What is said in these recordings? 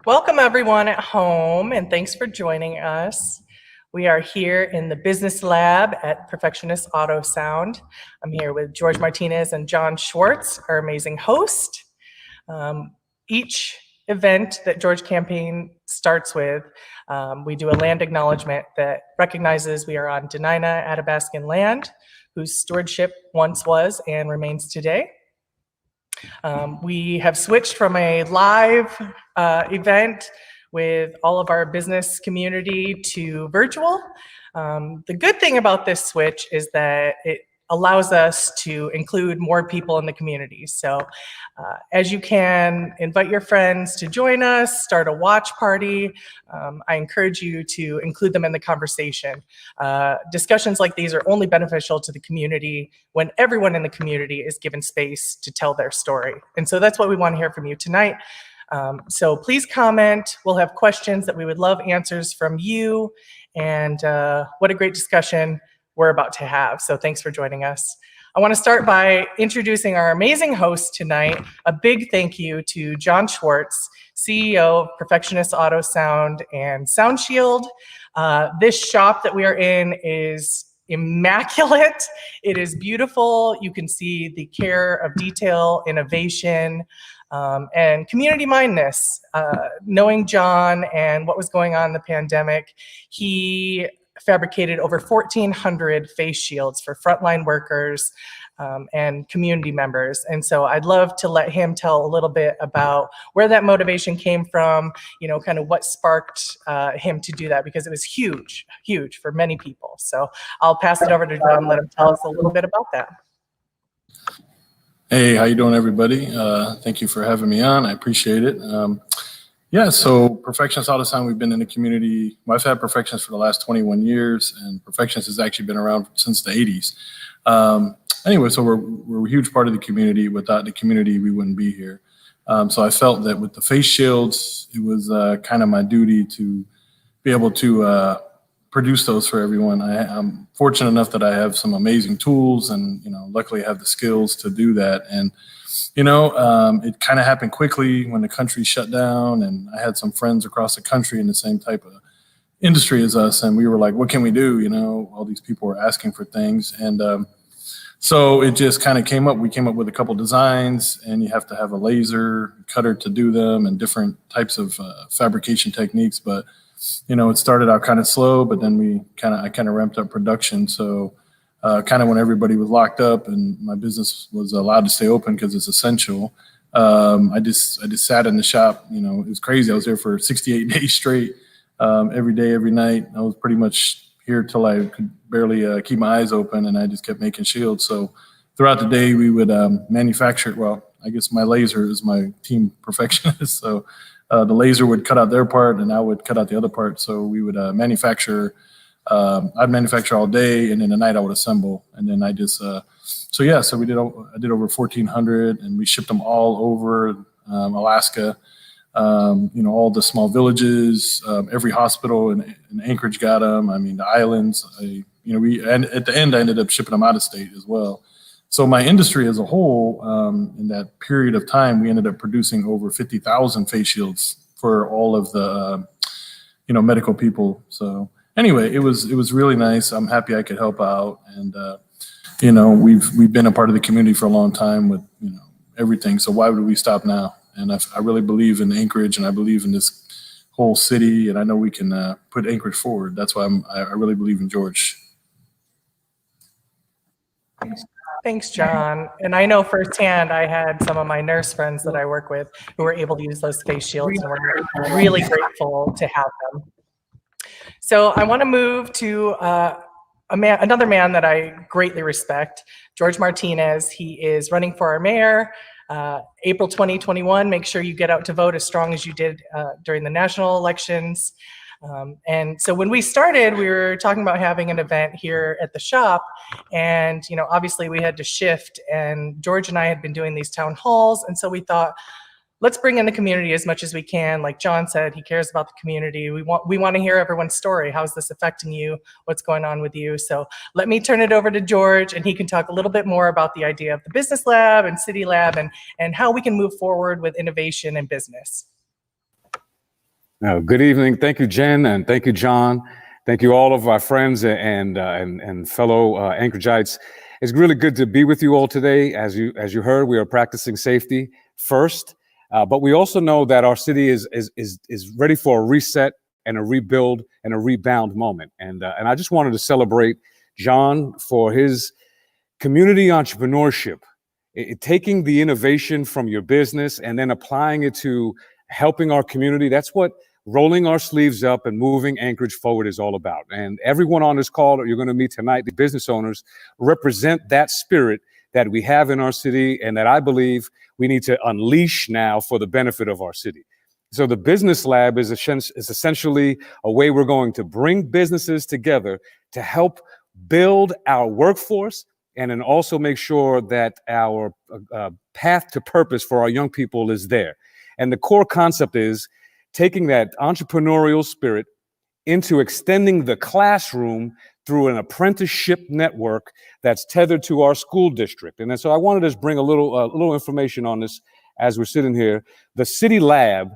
Welcome everyone at home, and thanks for joining us. We are here in the business lab at Perfectionist Auto Sound. I'm here with George Martinez and John Schwartz, our amazing host. Each event that George Campaign starts with, we do a land acknowledgement that recognizes we are on Dena'ina Athabascan land, whose stewardship once was and remains today. We have switched from a live event with all of our business community to virtual. The good thing about this switch is that it allows us to include more people in the community. So as you can invite your friends to join us, start a watch party, I encourage you to include them in the conversation. Discussions like these are only beneficial to the community when everyone in the community is given space to tell their story. And so that's what we want to hear from you tonight. So please comment. We'll have questions that we would love answers from you. And what a great discussion we're about to have. So thanks for joining us. I want to start by introducing our amazing host tonight. A big thank you to John Schwartz, CEO of Perfectionist Auto Sound and Sound Shield. This shop that we are in is immaculate. It is beautiful. You can see the care of detail, innovation, and community mindedness. Knowing John and what was going on in the pandemic, he fabricated over 1,400 face shields for frontline workers and community members. And so I'd love to let him tell a little bit about where that motivation came from, you know, kind of what sparked him to do that, because it was huge, huge for many people. So I'll pass it over to John and let him tell us a little bit about that. Hey, how you doing, everybody? Thank you for having me on. I appreciate it. Yeah, so Perfectionist Auto Sound, we've been in the community. Well, I've had Perfectionist for the last 21 years, and Perfectionist has actually been around since the 80s. Anyway, so we're a huge part of the community. Without the community, we wouldn't be here. So I felt that with the face shields, it was kind of my duty to be able to produce those for everyone. I'm fortunate enough that I have some amazing tools, and luckily I have the skills to do that. And it kind of happened quickly when the country shut down, and I had some friends across the country in the same type of industry as us, and we were like, what can we do? All these people were asking for things. And so it just kind of came up. We came up with a couple designs, and you have to have a laser cutter to do them and different types of fabrication techniques. But, it started out kind of slow, but then I kind of ramped up production. So kind of when everybody was locked up and my business was allowed to stay open because it's essential, I just sat in the shop. It was crazy. I was there for 68 days straight, every day, every night. I was pretty much here till I could barely keep my eyes open, and I just kept making shields. So throughout the day, we would manufacture. Well, I guess my laser is my team perfectionist. So the laser would cut out their part, and I would cut out the other part. So we would manufacture. I'd manufacture all day, and then at night I would assemble. And then I just, I did over 1,400, and we shipped them all over Alaska. All the small villages, every hospital in Anchorage got them. I mean, the islands. And at the end, I ended up shipping them out of state as well. So my industry as a whole, in that period of time, we ended up producing over 50,000 face shields for all of the, medical people. So. Anyway, it was really nice. I'm happy I could help out, and we've been a part of the community for a long time with everything. So why would we stop now? And I really believe in Anchorage, and I believe in this whole city, and I know we can put Anchorage forward. That's why I really believe in George. Thanks, John. And I know firsthand, I had some of my nurse friends that I work with who were able to use those face shields, and we're really grateful to have them. So I want to move to another man that I greatly respect, George Martinez. He is running for our mayor, April 2021. Make sure you get out to vote as strong as you did during the national elections. And so when we started, we were talking about having an event here at the shop, and obviously we had to shift, and George and I had been doing these town halls, and so we thought, let's bring in the community as much as we can. Like John said, he cares about the community. We want to hear everyone's story. How's this affecting you? What's going on with you? So let me turn it over to George, and he can talk a little bit more about the idea of the business lab and city lab, and how we can move forward with innovation and business. Good evening. Thank you, Jen, and thank you, John. Thank you, all of our friends and fellow Anchoragites. It's really good to be with you all today. As you heard, we are practicing safety first, but we also know that our city is ready for a reset and a rebuild and a rebound moment. And I just wanted to celebrate John for his community entrepreneurship, taking the innovation from your business and then applying it to helping our community. That's what rolling our sleeves up and moving Anchorage forward is all about. And everyone on this call that you're going to meet tonight, the business owners, represent that spirit that we have in our city and that I believe we need to unleash now for the benefit of our city. So the Business Lab is essentially a way we're going to bring businesses together to help build our workforce and then also make sure that our path to purpose for our young people is there. And the core concept is taking that entrepreneurial spirit into extending the classroom through an apprenticeship network that's tethered to our school district. And so I wanted to just bring a little information on this as we're sitting here. The City Lab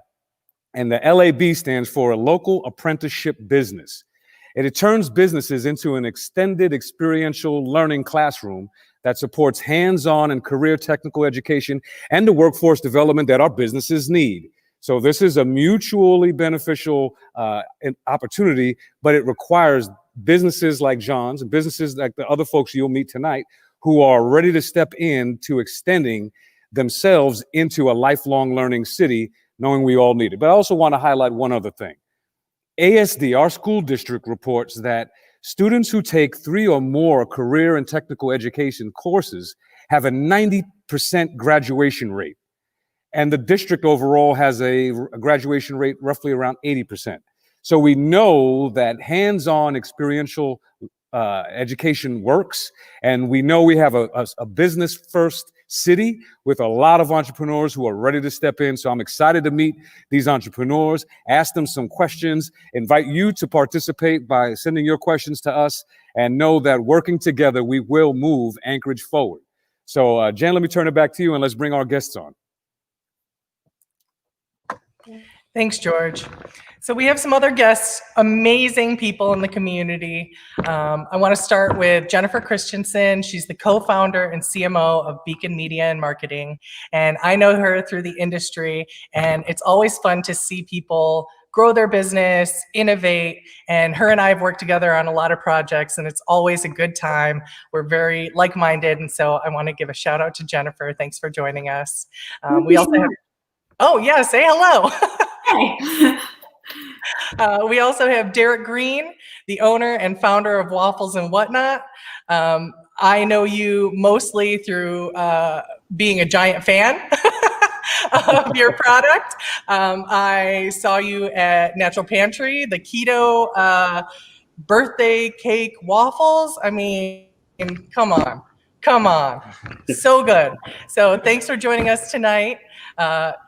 and the LAB stands for a local apprenticeship business. And it turns businesses into an extended experiential learning classroom that supports hands-on and career technical education and the workforce development that our businesses need. So this is a mutually beneficial opportunity, but it requires businesses like John's and businesses like the other folks you'll meet tonight who are ready to step into extending themselves into a lifelong learning city, knowing we all need it. But I also want to highlight one other thing. ASD, our school district, reports that students who take 3 or more career and technical education courses have a 90% graduation rate. And the district overall has a graduation rate roughly around 80%. So we know that hands-on experiential education works. And we know we have a business-first city with a lot of entrepreneurs who are ready to step in. So I'm excited to meet these entrepreneurs, ask them some questions, invite you to participate by sending your questions to us, and know that working together, we will move Anchorage forward. So Jen, let me turn it back to you and let's bring our guests on. Thanks, George. So we have some other guests, amazing people in the community. I want to start with Jennifer Christensen. She's the co-founder and CMO of Beacon Media and Marketing. And I know her through the industry, and it's always fun to see people grow their business, innovate, and her and I have worked together on a lot of projects, and it's always a good time. We're very like-minded, and so I want to give a shout out to Jennifer. Thanks for joining us. We also have, oh yeah, say hello. Hi. We also have Derek Green, the owner and founder of Waffles and Whatnot. I know you mostly through being a giant fan of your product. I saw you at Natural Pantry, the keto birthday cake waffles. I mean, come on. So good. So thanks for joining us tonight.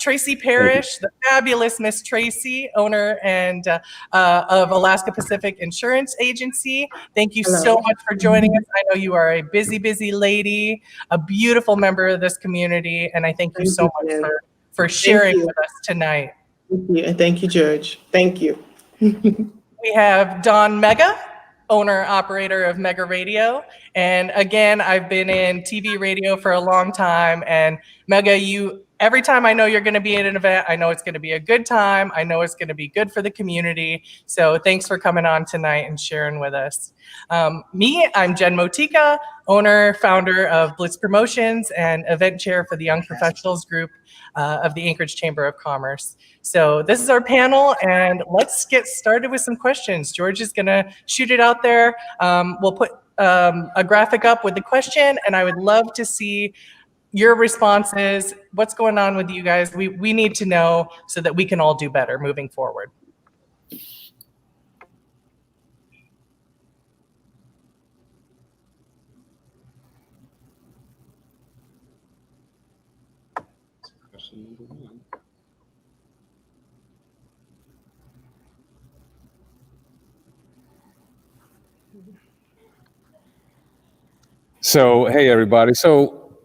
Tracy Parrish, the fabulous Miss Tracy, owner and of Alaska Pacific Insurance Agency. Thank you so much for joining us. I know you are a busy lady, a beautiful member of this community, and I thank you so much for sharing with us tonight. Thank you, and thank you, George. Thank you. We have Don Mega, owner operator of Mega Radio. And again, I've been in TV radio for a long time, and Mega, every time I know you're going to be at an event, I know it's going to be a good time. I know it's going to be good for the community. So thanks for coming on tonight and sharing with us. I'm Jen Motika, owner, founder of Blitz Promotions and event chair for the Young Professionals Group of the Anchorage Chamber of Commerce. So this is our panel, and let's get started with some questions. George is going to shoot it out there. We'll put a graphic up with the question, and I would love to see your responses. What's going on with you guys? We need to know so that we can all do better moving forward. So, hey, everybody. So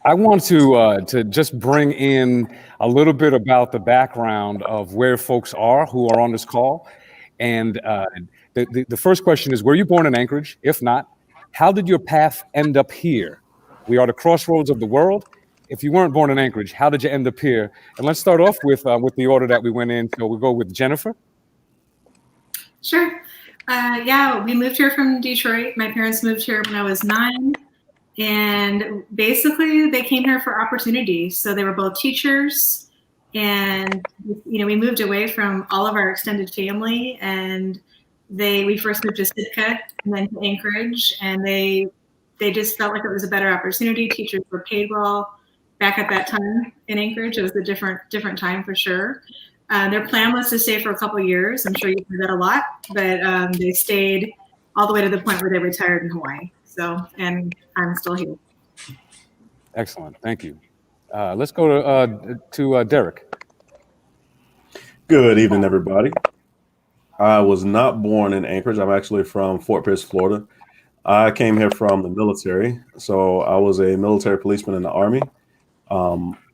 I want to just bring in a little bit about the background of where folks are who are on this call. And the first question is, were you born in Anchorage? If not, how did your path end up here? We are the crossroads of the world. If you weren't born in Anchorage, how did you end up here? And let's start off with the order that we went in. So we'll go with Jennifer. Sure. Yeah, we moved here from Detroit. My parents moved here when I was 9. And basically, they came here for opportunities. So they were both teachers. And, we moved away from all of our extended family. And we first moved to Sitka and then to Anchorage. And they just felt like it was a better opportunity. Teachers were paid well back at that time in Anchorage. It was a different time for sure. Their plan was to stay for a couple of years. I'm sure you've heard that a lot, but they stayed all the way to the point where they retired in Hawaii. So, and I'm still here. Excellent, thank you. Let's go to Derek. Good evening, everybody. I was not born in Anchorage. I'm actually from Fort Pierce, Florida. I came here from the military. So I was a military policeman in the Army.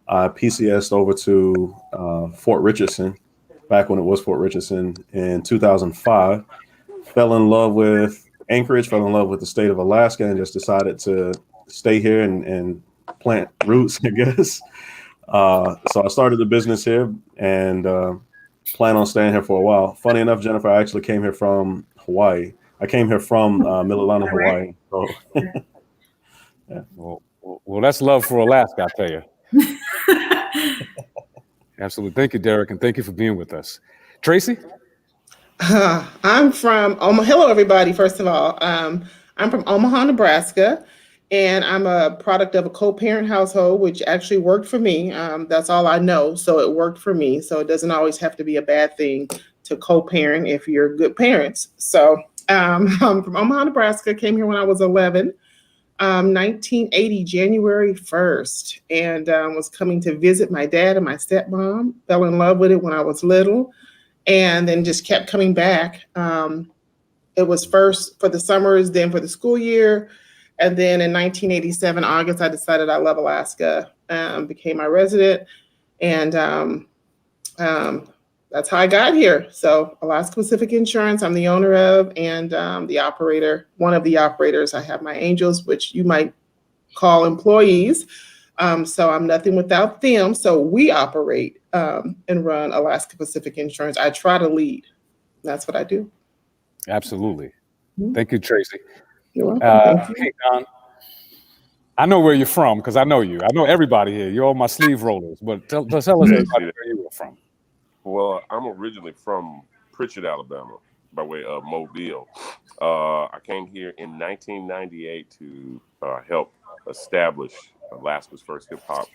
I PCS'd over to Fort Richardson, back when it was Fort Richardson, in 2005. Fell in love with Anchorage, fell in love with the state of Alaska, and just decided to stay here and plant roots, I guess. So I started the business here and plan on staying here for a while. Funny enough, Jennifer, I actually came here from Hawaii. I came here from Mililani, Hawaii. So, yeah. Well, that's love for Alaska, I tell you. Absolutely. Thank you, Derek, and thank you for being with us. Tracy? I'm from Omaha. Hello, everybody, first of all. I'm from Omaha, Nebraska, and I'm a product of a co-parent household, which actually worked for me. That's all I know, so it worked for me. So it doesn't always have to be a bad thing to co-parent if you're good parents. So I'm from Omaha, Nebraska, came here when I was 11. 1980, January 1st, and was coming to visit my dad and my stepmom. Fell in love with it when I was little, and then just kept coming back. It was first for the summers, then for the school year, and then in 1987, August, I decided I love Alaska, became my resident, and that's how I got here. So Alaska Pacific Insurance, I'm the owner of, and the operator, one of the operators. I have my angels, which you might call employees. So I'm nothing without them. So we operate and run Alaska Pacific Insurance. I try to lead. That's what I do. Absolutely. Mm-hmm. Thank you, Tracy. You're welcome. Hey, Don. I know where you're from because I know you. I know everybody here. You're all my sleeve rollers. But tell us everybody where you were from. Well, I'm originally from Pritchard, Alabama, by way of Mobile. I came here in 1998 to help establish Alaska's first hip-hop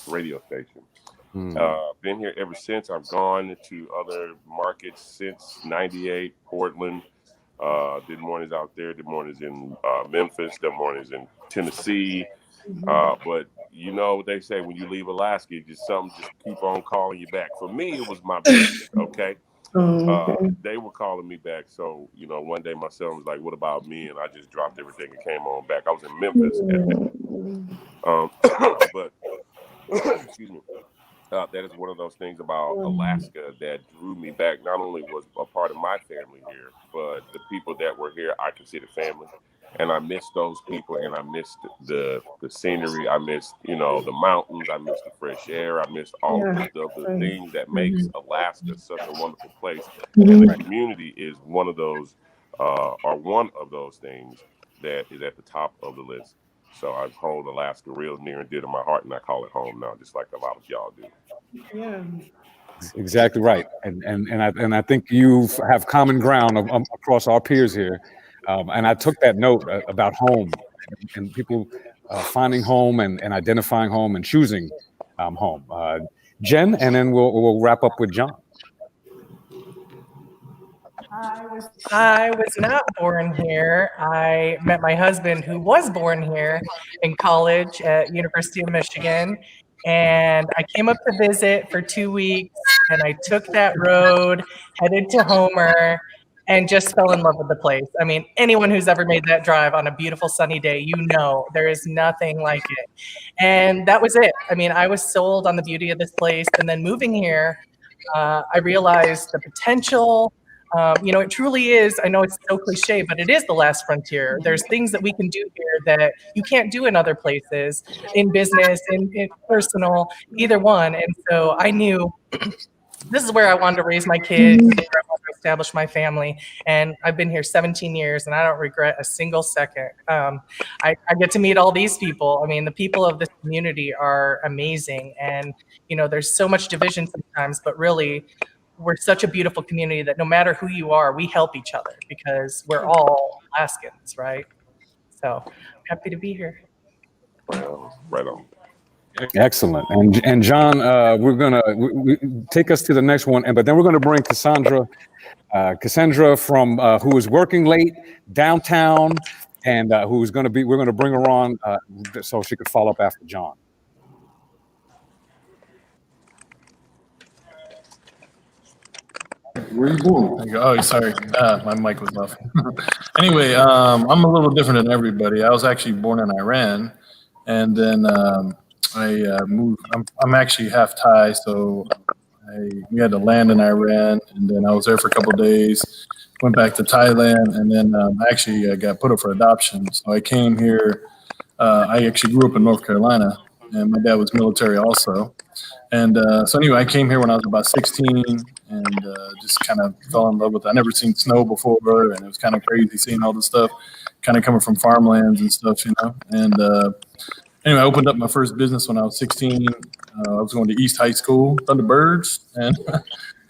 radio station. Been here ever since. I've gone to other markets since 98, Portland. Did mornings out there, did mornings in Memphis, did mornings in Tennessee. But you know what they say, when you leave Alaska, something just keep on calling you back. For me, it was my business, okay? They were calling me back. So, one day my son was like, what about me? And I just dropped everything and came on back. I was in Memphis at that. But, excuse me. That is one of those things about Alaska that drew me back. Not only was a part of my family here, but the people that were here, I consider family. And I missed those people, and I missed the scenery. I missed, the mountains. I missed the fresh air. I missed all of the things that makes Alaska such a wonderful place. And the community is one of those things that is at the top of the list. So I hold Alaska real near and dear to my heart, and I call it home now, just like a lot of y'all do. Yeah. Exactly right, and I think you have common ground across our peers here. And I took that note about home and people finding home and identifying home and choosing home. Jen, and then we'll wrap up with John. I was not born here. I met my husband, who was born here, in college at University of Michigan. And I came up to visit for 2 weeks, and I took that road, headed to Homer. and just fell in love with the place. I mean, anyone who's ever made that drive on a beautiful sunny day, you know there is nothing like it. And that was it. I mean, I was sold on the beauty of this place. And then moving here, I realized the potential. It truly is. I know it's so cliche, but it is the last frontier. There's things that we can do here that you can't do in other places, in business, in personal, either one. And so I knew this is where I wanted to raise my kids, where I wanted to establish my family. And I've been here 17 years and I don't regret a single second. I get to meet all these people. I mean, the people of this community are amazing. And, there's so much division sometimes, but really, we're such a beautiful community that no matter who you are, we help each other because we're all Alaskans, right? So happy to be here. Well, right on. Excellent. And John, we're gonna take us to the next one, but then we're gonna bring Cassandra from who is working late downtown, and we're gonna bring her on so she could follow up after John. Where are you born? Oh, sorry. My mic was off. Anyway, I'm a little different than everybody. I was actually born in Iran, and then I moved. I'm actually half Thai, so we had to land in Iran, and then I was there for a couple of days. Went back to Thailand, and then I actually got put up for adoption. So I came here. I actually grew up in North Carolina, and my dad was military also. And so anyway, I came here when I was about 16 and just kind of fell in love with it. I never seen snow before, and it was kind of crazy seeing all this stuff, kind of coming from farmlands and stuff, And anyway, I opened up my first business when I was 16. I was going to East High School, Thunderbirds,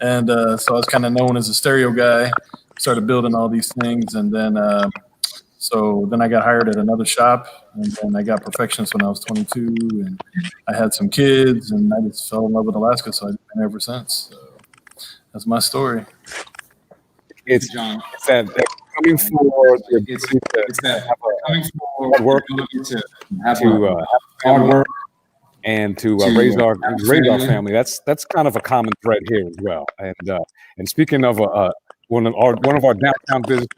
and so I was kind of known as a stereo guy. Started building all these things, and then so then I got hired at another shop, and then I got Perfectionist when I was 22, and I had some kids, and I just fell in love with Alaska, so I've been ever since. So that's my story. It's that coming for hard work, to have hard work, and to raise our family. That's kind of a common thread here as well. And speaking of one of our downtown business.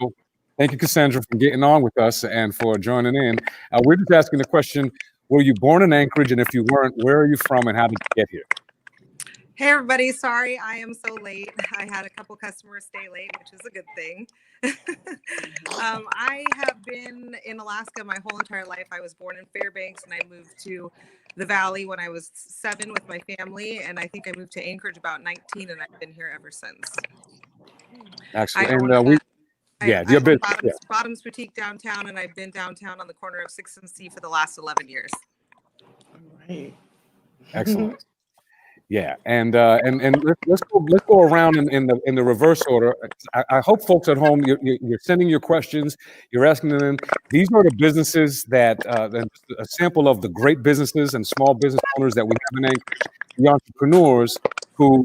Thank you, Cassandra, for getting on with us and for joining in. We're just asking the question, were you born in Anchorage? And if you weren't, where are you from and how did you get here? Hey, everybody. Sorry, I am so late. I had a couple customers stay late, which is a good thing. I have been in Alaska my whole entire life. I was born in Fairbanks and I moved to the Valley when I was 7 with my family. And I think I moved to Anchorage about 19 and I've been here ever since. Actually, your business. Bottoms Boutique downtown, and I've been downtown on the corner of 6th and C for the last 11 years. All right. Excellent. Yeah, and let's go around in the reverse order. I hope folks at home you're sending your questions, you're asking them. These are the businesses that a sample of the great businesses and small business owners that we have in Anchorage, the entrepreneurs who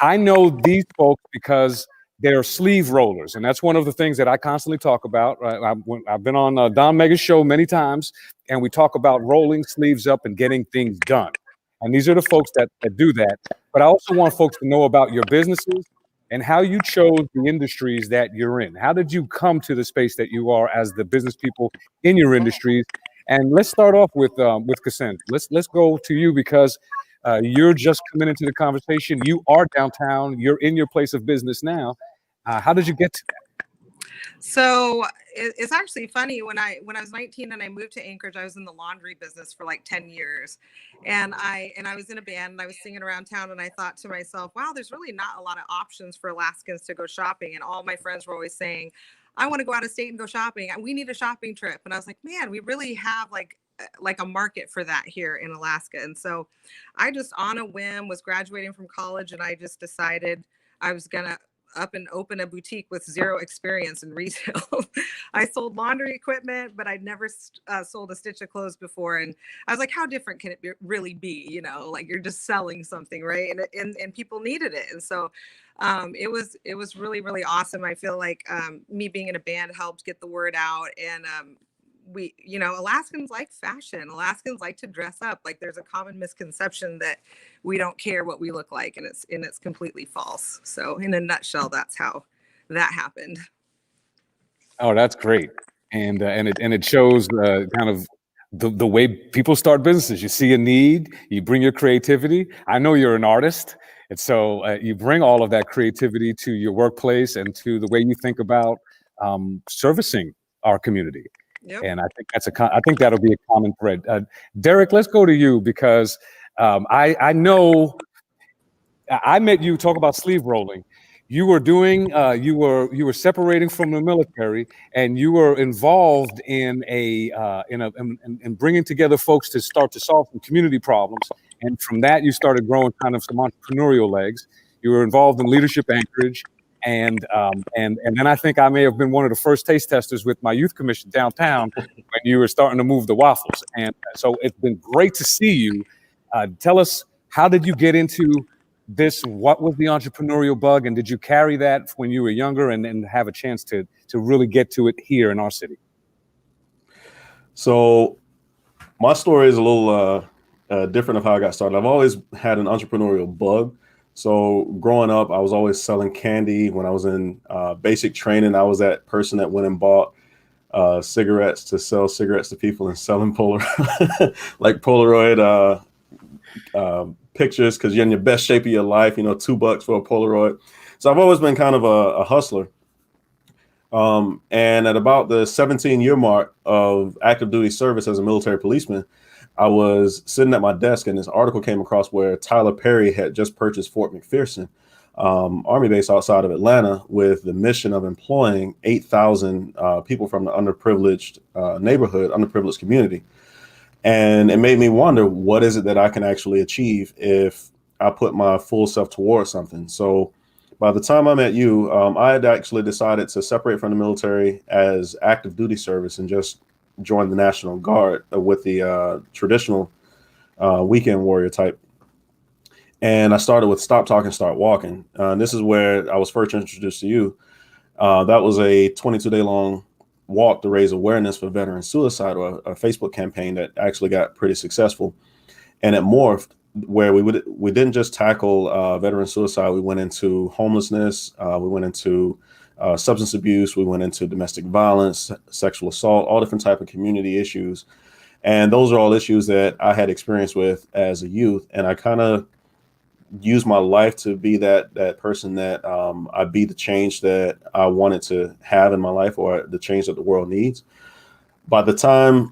I know these folks because they're sleeve rollers, and that's one of the things that I constantly talk about. I've been on Don Mega's show many times, and we talk about rolling sleeves up and getting things done. And these are the folks that do that. But I also want folks to know about your businesses and how you chose the industries that you're in. How did you come to the space that you are as the business people in your industries? And let's start off with Cassandra. Let's go to you because you're just coming into the conversation. You are downtown. You're in your place of business now. How did you get to that? So it's actually funny. When I was 19 and I moved to Anchorage, I was in the laundry business for like 10 years. And I was in a band and I was singing around town and I thought to myself, wow, there's really not a lot of options for Alaskans to go shopping. And all my friends were always saying, I want to go out of state and go shopping. We need a shopping trip. And I was like, man, we really have like a market for that here in Alaska. And so I just on a whim was graduating from college and I just decided I was going to up and open a boutique with zero experience in retail. I sold laundry equipment, but I'd never sold a stitch of clothes before. And I was like, how different can it really be? You know, like you're just selling something, right? And people needed it. And so it was really, really awesome. I feel like me being in a band helped get the word out. And we, Alaskans like fashion. Alaskans like to dress up. Like there's a common misconception that we don't care what we look like, and it's completely false. So in a nutshell, that's how that happened. Oh, that's great. And it shows kind of the way people start businesses. You see a need, you bring your creativity. I know you're an artist, and so you bring all of that creativity to your workplace and to the way you think about servicing our community. Yep. And I think I think that'll be a common thread. Derek, let's go to you because I know I met you. Talk about sleeve rolling. You were doing you were separating from the military, and you were involved in in bringing together folks to start to solve some community problems. And from that, you started growing kind of some entrepreneurial legs. You were involved in Leadership Anchorage, and then I think I may have been one of the first taste testers with my youth commission downtown when you were starting to move the waffles. And so it's been great to see you. Tell us, how did you get into this? What was the entrepreneurial bug, and did you carry that when you were younger and have a chance to really get to it here in our city? So my story is a little different of how I got started. I've always had an entrepreneurial bug. So growing up, I was always selling candy. When I was in basic training, I was that person that went and bought cigarettes to sell cigarettes to people and selling like Polaroid pictures, because you're in your best shape of your life, you know, $2 for a Polaroid. So I've always been kind of a hustler. And at about the 17-year mark of active duty service as a military policeman, I was sitting at my desk and this article came across where Tyler Perry had just purchased Fort McPherson, Army base outside of Atlanta, with the mission of employing 8,000 people from the underprivileged neighborhood, underprivileged community. And it made me wonder, what is it that I can actually achieve if I put my full self towards something? So by the time I met you, I had actually decided to separate from the military as active duty service and just join the National Guard with the traditional weekend warrior type. And I started with Stop Talking, Start Walking. This is where I was first introduced to you. That was a 22-day long walk to raise awareness for veteran suicide, or a Facebook campaign that actually got pretty successful. And it morphed where we didn't just tackle veteran suicide. We went into homelessness. We went into substance abuse. We went into domestic violence, sexual assault, all different type of community issues. And those are all issues that I had experience with as a youth. And I kind of used my life to be that person that I be the change that I wanted to have in my life, or the change that the world needs. By the time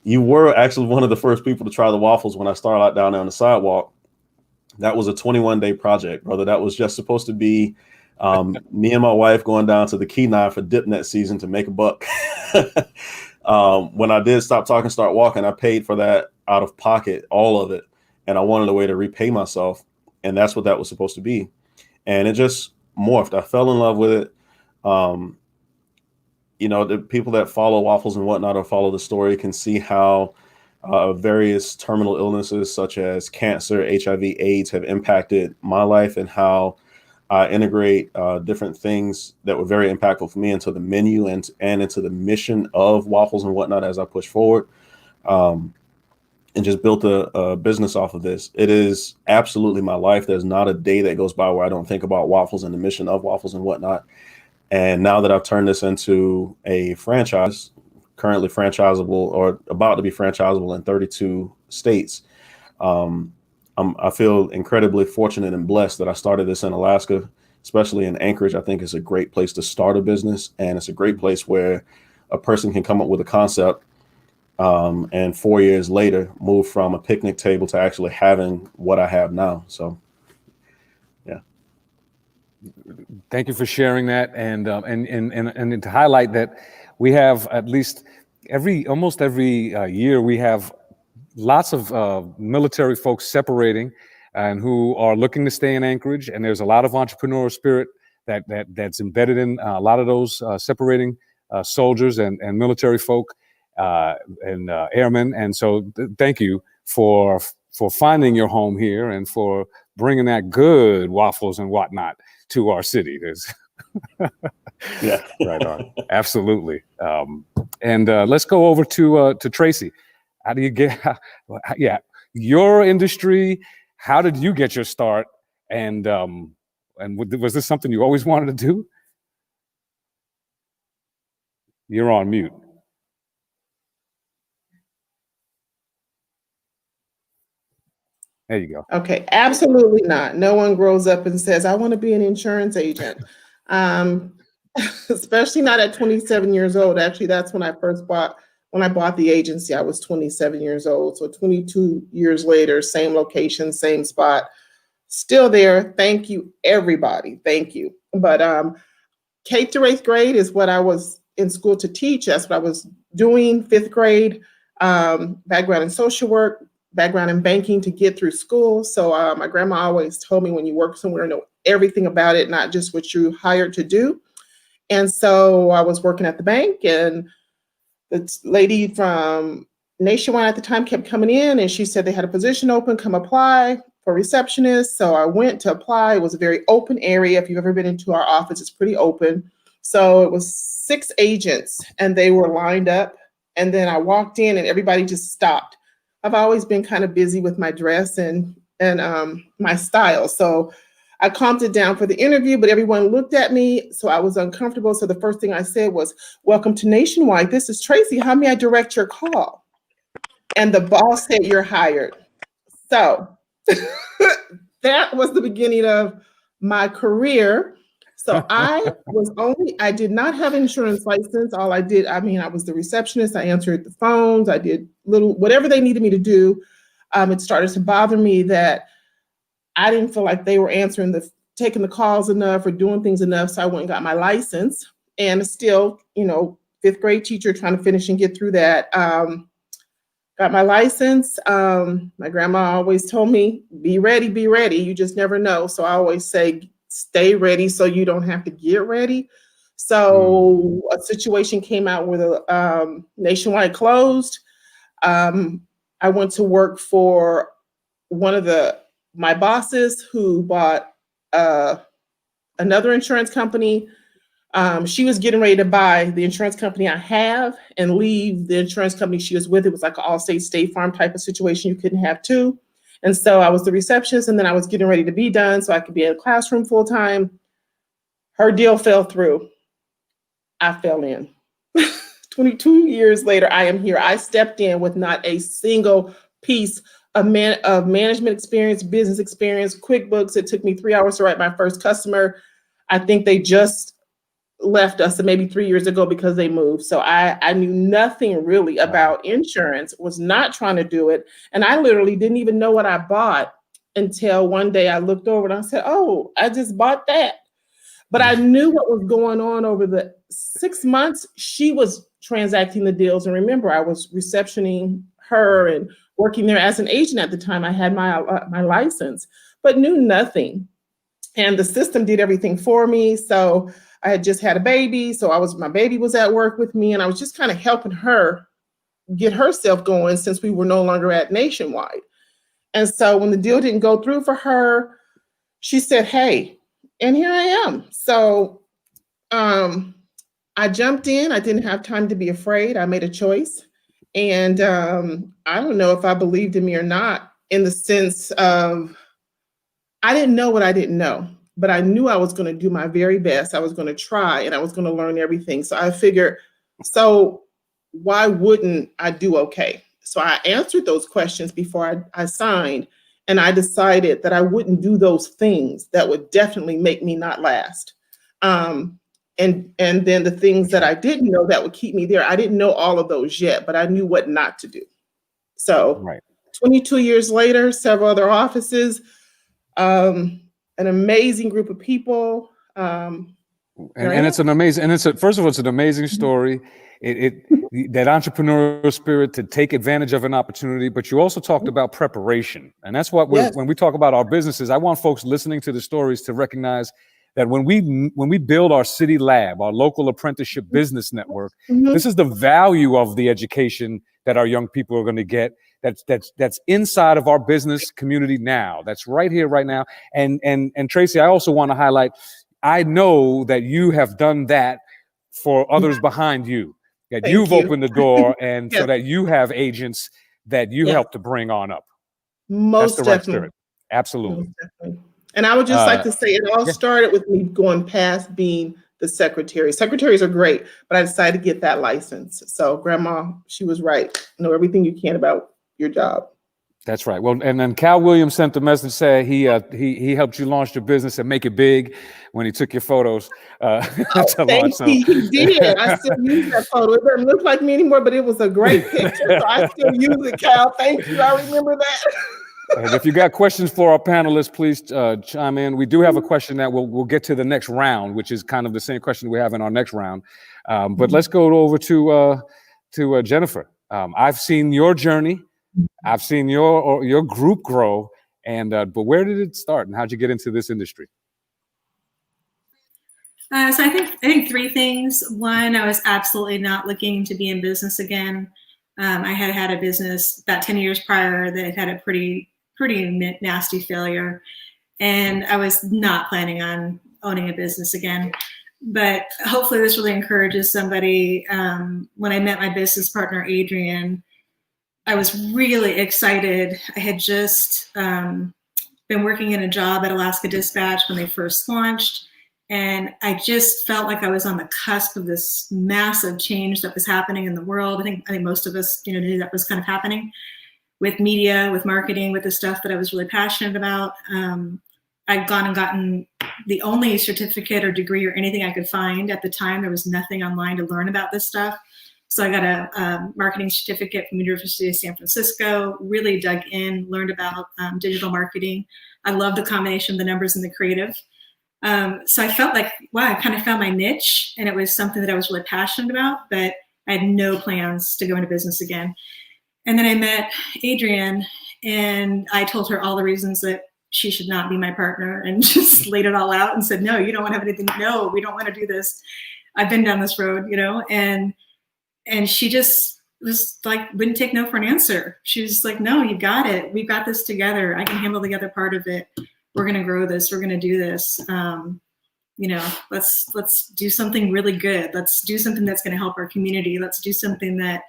you were actually one of the first people to try the waffles when I started out down there on the sidewalk, that was a 21-day project, brother. That was just supposed to be me and my wife going down to the Kenai for dip net season to make a buck. When I did Stop Talking, Start Walking, I paid for that out of pocket, all of it. And I wanted a way to repay myself. And that's what that was supposed to be. And it just morphed. I fell in love with it. You know, the people that follow waffles and whatnot, or follow the story, can see how various terminal illnesses such as cancer, HIV, AIDS have impacted my life, and how I integrate different things that were very impactful for me into the menu and into the mission of waffles and whatnot as I push forward. And just built a business off of this. It is absolutely my life. There's not a day that goes by where I don't think about waffles and the mission of waffles and whatnot. And now that I've turned this into a franchise, currently franchisable, or about to be franchisable in 32 states, I feel incredibly fortunate and blessed that I started this in Alaska, especially in Anchorage. I think it's a great place to start a business, and it's a great place where a person can come up with a concept and 4 years later move from a picnic table to actually having what I have now. So, yeah. Thank you for sharing that, and to highlight that we have at least almost every year we have lots of military folks separating and who are looking to stay in Anchorage, and there's a lot of entrepreneurial spirit that's embedded in a lot of those separating soldiers and military folk. And airmen. And so thank you for finding your home here and for bringing that good waffles and whatnot to our city. Yeah. Right on. Absolutely. And let's go over to Tracy. How do you get, your industry, how did you get your start? And was this something you always wanted to do? You're on mute. There you go. Okay, absolutely not. No one grows up and says, I want to be an insurance agent. Especially not at 27 years old. Actually, that's when I bought the agency, I was 27 years old. So 22 years later, same location, same spot, still there. Thank you, everybody. Thank you. But K through 8th grade is what I was in school to teach. That's what I was doing. 5th grade, background in social work, background in banking to get through school. So my grandma always told me, when you work somewhere, know everything about it, not just what you hired to do. And so I was working at the bank, and the lady from Nationwide at the time kept coming in, and she said they had a position open, come apply for receptionist. So I went to apply. It was a very open area. If you've ever been into our office, it's pretty open. So it was 6 agents, and they were lined up. And then I walked in, and everybody just stopped. I've always been kind of busy with my dress and my style. So I calmed it down for the interview, but everyone looked at me, so I was uncomfortable. So the first thing I said was, welcome to Nationwide. This is Tracy. How may I direct your call? And the boss said, you're hired. So that was the beginning of my career. So I did not have insurance license. All I did, I was the receptionist. I answered the phones. I did whatever they needed me to do. It started to bother me that I didn't feel like they were taking the calls enough or doing things enough. So I went and got my license, and still, 5th grade teacher trying to finish and get through that. Got my license. My grandma always told me, be ready, be ready. You just never know. So I always say, stay ready so you don't have to get ready. So a situation came out where the Nationwide closed. I went to work for one of my bosses who bought another insurance company. She was getting ready to buy the insurance company I have and leave the insurance company she was with. It was like an Allstate State Farm type of situation. You couldn't have two. And so I was the receptionist, and then I was getting ready to be done so I could be in a classroom full time. Her deal fell through. I fell in. 22 years later, I am here. I stepped in with not a single piece of management experience, business experience, QuickBooks. It took me 3 hours to write my first customer. I think they just left us maybe 3 years ago because they moved. So I knew nothing really about insurance, was not trying to do it. And I literally didn't even know what I bought until one day I looked over and I said, oh, I just bought that. But I knew what was going on over the 6 months. She was transacting the deals. And remember, I was receptioning her and working there as an agent at the time. I had my license, but knew nothing. And the system did everything for me. So I had just had a baby. So my baby was at work with me, and I was just kind of helping her get herself going since we were no longer at Nationwide. And so when the deal didn't go through for her, she said, hey, and here I am. So I jumped in. I didn't have time to be afraid. I made a choice. And I don't know if I believed in me or not, in the sense of I didn't know what I didn't know, but I knew I was going to do my very best. I was going to try, and I was going to learn everything. So I figured, so why wouldn't I do okay? So I answered those questions before I signed, and I decided that I wouldn't do those things that would definitely make me not last. And then the things that I didn't know that would keep me there, I didn't know all of those yet, but I knew what not to do. So 22 years later, several other offices, an amazing group of people. And it's an amazing, first of all, it's an amazing story. That entrepreneurial spirit to take advantage of an opportunity, but you also talked about preparation. And that's what when we talk about our businesses, I want folks listening to the stories to recognize that when we build our city lab, our local apprenticeship business network, this is the value of the education that our young people are going to get. That's inside of our business community now. That's right here, right now. And Tracy, I also want to highlight, I know that you have done that for others behind you. That you've opened the door, and so that you have agents that you help to bring on up. Most That's the right definitely. spirit. Absolutely. And I would just like to say, it all started with me going past being the secretary. Secretaries are great, but I decided to get that license. So Grandma, she was right. Know everything you can about your job. That's right. Well, and then Cal Williams sent a message, said he helped you launch your business and make it big when he took your photos to launch. So He did. I still use that photo. It doesn't look like me anymore, but it was a great picture, so I still use it, Cal. Thank you. I remember that. And if you got questions for our panelists, please chime in. We do have a question that we'll get to the next round, which is kind of the same question we have in our next round. But let's go over to Jennifer. I've seen your journey. I've seen your group grow, and but where did it start, and how'd you get into this industry? So I think three things. One, I was absolutely not looking to be in business again. I had a business about 10 years prior that had a pretty nasty failure, and I was not planning on owning a business again. But hopefully this really encourages somebody. When I met my business partner, Adrian, I was really excited. I had just been working in a job at Alaska Dispatch when they first launched, and I just felt like I was on the cusp of this massive change that was happening in the world. I think most of us, knew that was kind of happening with media, with marketing, with the stuff that I was really passionate about. I'd gone and gotten the only certificate or degree or anything I could find at the time. There was nothing online to learn about this stuff. So I got a marketing certificate from the University of San Francisco, really dug in, learned about digital marketing. I love the combination of the numbers and the creative. So I felt like, wow, I kind of found my niche, and it was something that I was really passionate about, but I had no plans to go into business again. And then I met Adrienne, and I told her all the reasons that she should not be my partner, and just laid it all out and said, no, you don't want to have anything. No, we don't want to do this. I've been down this road, and she just was like, wouldn't take no for an answer. She was like, no, you got it. We've got this together. I can handle the other part of it. We're going to grow this. We're going to do this. Let's do something really good. Let's do something that's going to help our community. Let's do something that,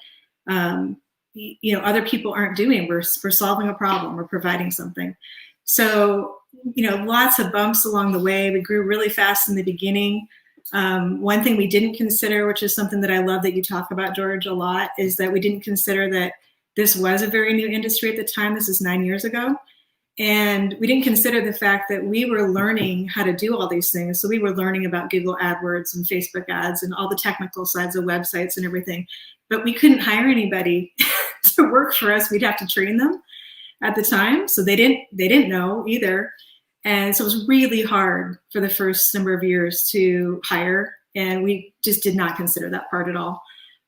other people aren't doing. We're solving a problem. We're providing something. So, lots of bumps along the way. We grew really fast in the beginning. One thing we didn't consider, which is something that I love that you talk about, George, a lot, is that we didn't consider that this was a very new industry at the time. This is 9 years ago. And we didn't consider the fact that we were learning how to do all these things. So we were learning about Google AdWords and Facebook ads and all the technical sides of websites and everything. But we couldn't hire anybody to work for us. We'd have to train them at the time. So they didn't know either. And so it was really hard for the first number of years to hire. And we just did not consider that part at all.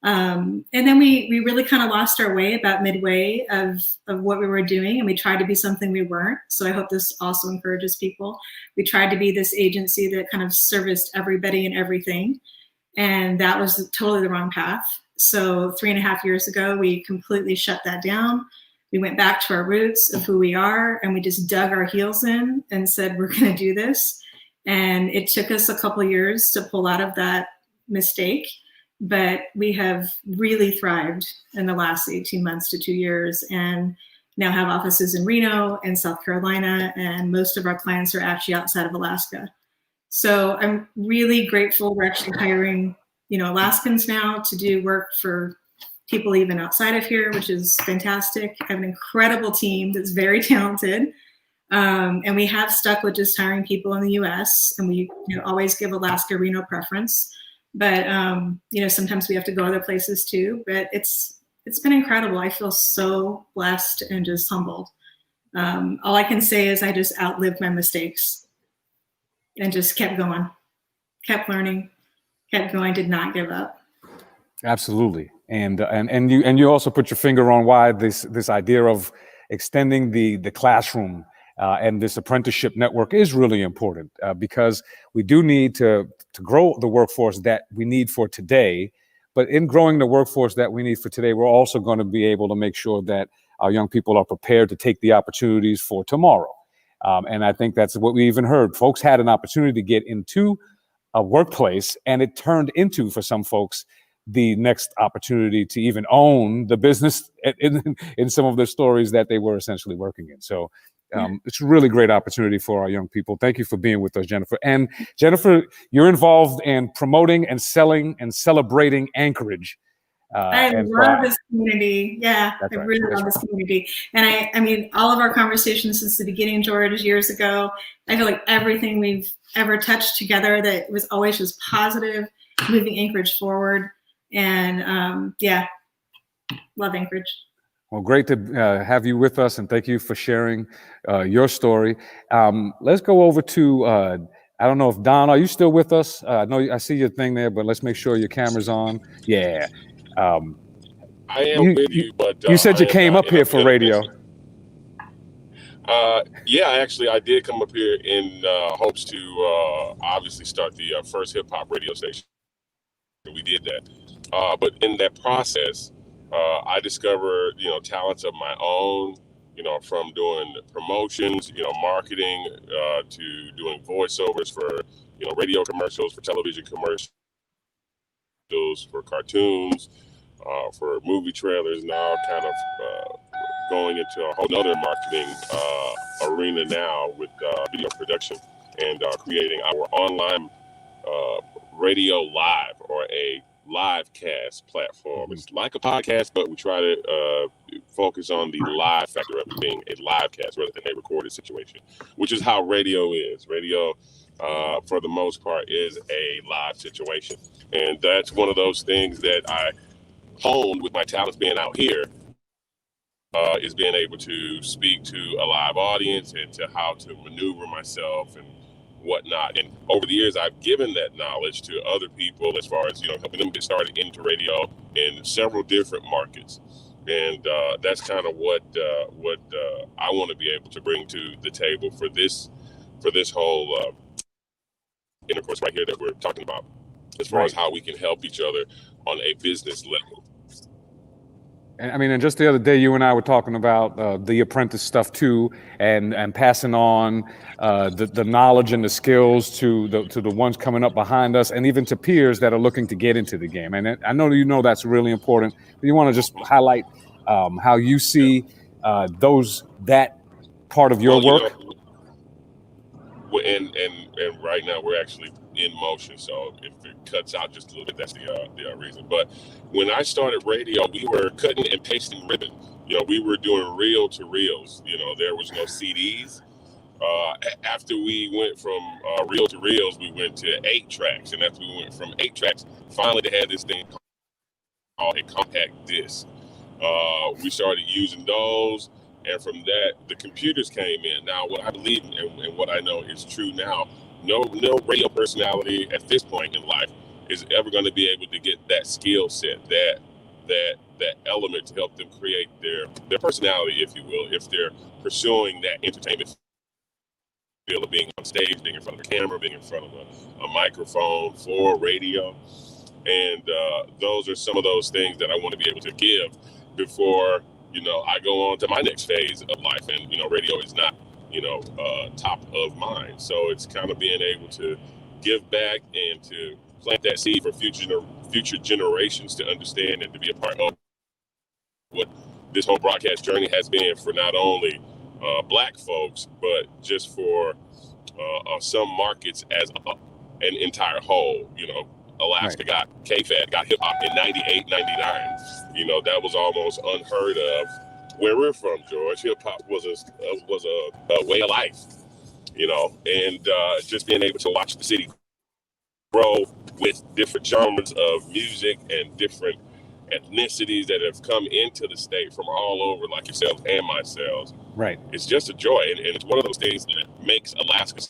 And then we really kind of lost our way about midway of what we were doing, and we tried to be something we weren't. So I hope this also encourages people. We tried to be this agency that kind of serviced everybody and everything, and that was totally the wrong path. So 3.5 years ago, we completely shut that down. We went back to our roots of who we are, and we just dug our heels in and said, we're going to do this. And it took us a couple of years to pull out of that mistake. But we have really thrived in the last 18 months to 2 years, and now have offices in Reno and South Carolina, and most of our clients are actually outside of Alaska. So I'm really grateful. We're actually hiring, Alaskans now to do work for people even outside of here, which is fantastic. I have an incredible team that's very talented. And we have stuck with just hiring people in the US, and we always give Alaska Reno preference. But, sometimes we have to go other places too, but it's been incredible. I feel so blessed and just humbled. All I can say is I just outlived my mistakes and just kept going, kept learning, kept going, did not give up. Absolutely. And you also put your finger on why this idea of extending the classroom and this apprenticeship network is really important, because we do need to grow the workforce that we need for today. But in growing the workforce that we need for today, we're also going to be able to make sure that our young people are prepared to take the opportunities for tomorrow. And I think that's what we even heard. Folks had an opportunity to get into a workplace, and it turned into, for some folks, the next opportunity to even own the business in some of the stories that they were essentially working in. So It's a really great opportunity for our young people. Thank you for being with us, Jennifer. And Jennifer, you're involved in promoting and selling and celebrating Anchorage. I love this community. Yeah, I really love this community. And I mean, all of our conversations since the beginning, George, years ago, I feel like everything we've ever touched together that was always just positive, moving Anchorage forward. And yeah, love Anchorage. Well, great to have you with us, and thank you for sharing your story. Let's go over to, I don't know if Don, are you still with us? I know I see your thing there, but let's make sure your camera's on. Yeah. I am with you, but you said you came up here for radio. Yeah, actually, I did come up here in hopes to obviously start the first hip hop radio station. We did that, but in that process, I discovered, talents of my own, from doing promotions, marketing, to doing voiceovers for, radio commercials, for television commercials, for cartoons, for movie trailers. Now kind of going into a whole nother marketing arena now with video production and creating our online radio live, or a live cast platform. It's like a podcast, but we try to focus on the live factor of it being a live cast rather than a recorded situation, which is how radio is. Radio, for the most part, is a live situation. And that's one of those things that I honed with my talents being out here, is being able to speak to a live audience and to how to maneuver myself and whatnot. And over the years, I've given that knowledge to other people as far as, helping them get started into radio in several different markets. And that's kind of what I want to be able to bring to the table for this whole intercourse right here that we're talking about, as far as how we can help each other on a business level. And I mean, and just the other day, you and I were talking about the apprentice stuff too, and passing on the knowledge and the skills to the ones coming up behind us, and even to peers that are looking to get into the game. And I know that's really important. But you want to just highlight how you see that part of your work. And right now we're actually in motion, so if it cuts out just a little bit, that's the reason. But when I started radio, we were cutting and pasting ribbon. We were doing reel to reels. There was no CDs. After we went from reel to reels, we went to 8 tracks, and after we went from 8 tracks, finally they had this thing called a compact disc. We started using those. And from that, the computers came in. Now, what I believe and what I know is true now, no radio personality at this point in life is ever going to be able to get that skill set, that element to help them create their personality, if you will, if they're pursuing that entertainment field of being on stage, being in front of a camera, being in front of a microphone for radio. And those are some of those things that I want to be able to give before I go on to my next phase of life, and radio is not top of mind. So it's kind of being able to give back and to plant that seed for future generations to understand and to be a part of what this whole broadcast journey has been for not only Black folks, but just for some markets as an entire whole. Alaska got K-Fed, got hip hop in 98, 99. That was almost unheard of where we're from, George. Hip hop was a way of life, and just being able to watch the city grow with different genres of music and different ethnicities that have come into the state from all over, like yourselves and myself. Right. It's just a joy, and it's one of those things that makes Alaska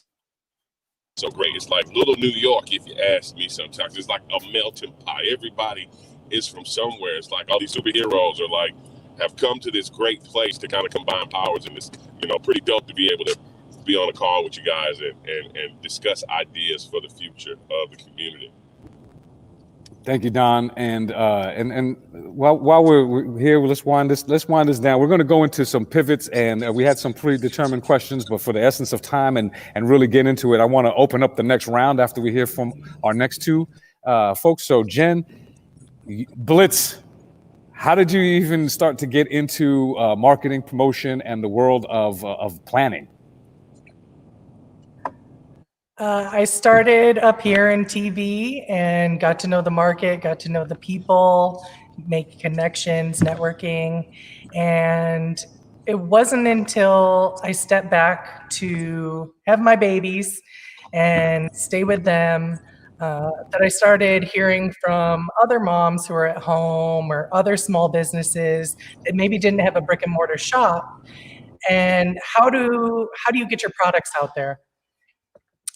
so great. It's like little New York, if you ask me sometimes. It's like a melting pot. Everybody is from somewhere. It's like all these superheroes have come to this great place to kind of combine powers, and it's pretty dope to be able to be on a call with you guys and discuss ideas for the future of the community. Thank you, Don. And while we're here, let's wind this down. We're going to go into some pivots, and we had some predetermined questions, but for the essence of time and really get into it, I want to open up the next round after we hear from our next two folks. So, Jen, Blitz, How did you even start to get into marketing, promotion, and the world of planning? I started up here in TV and got to know the market, got to know the people, make connections, networking. And it wasn't until I stepped back to have my babies and stay with them that I started hearing from other moms who are at home or other small businesses that maybe didn't have a brick and mortar shop. And how do you get your products out there?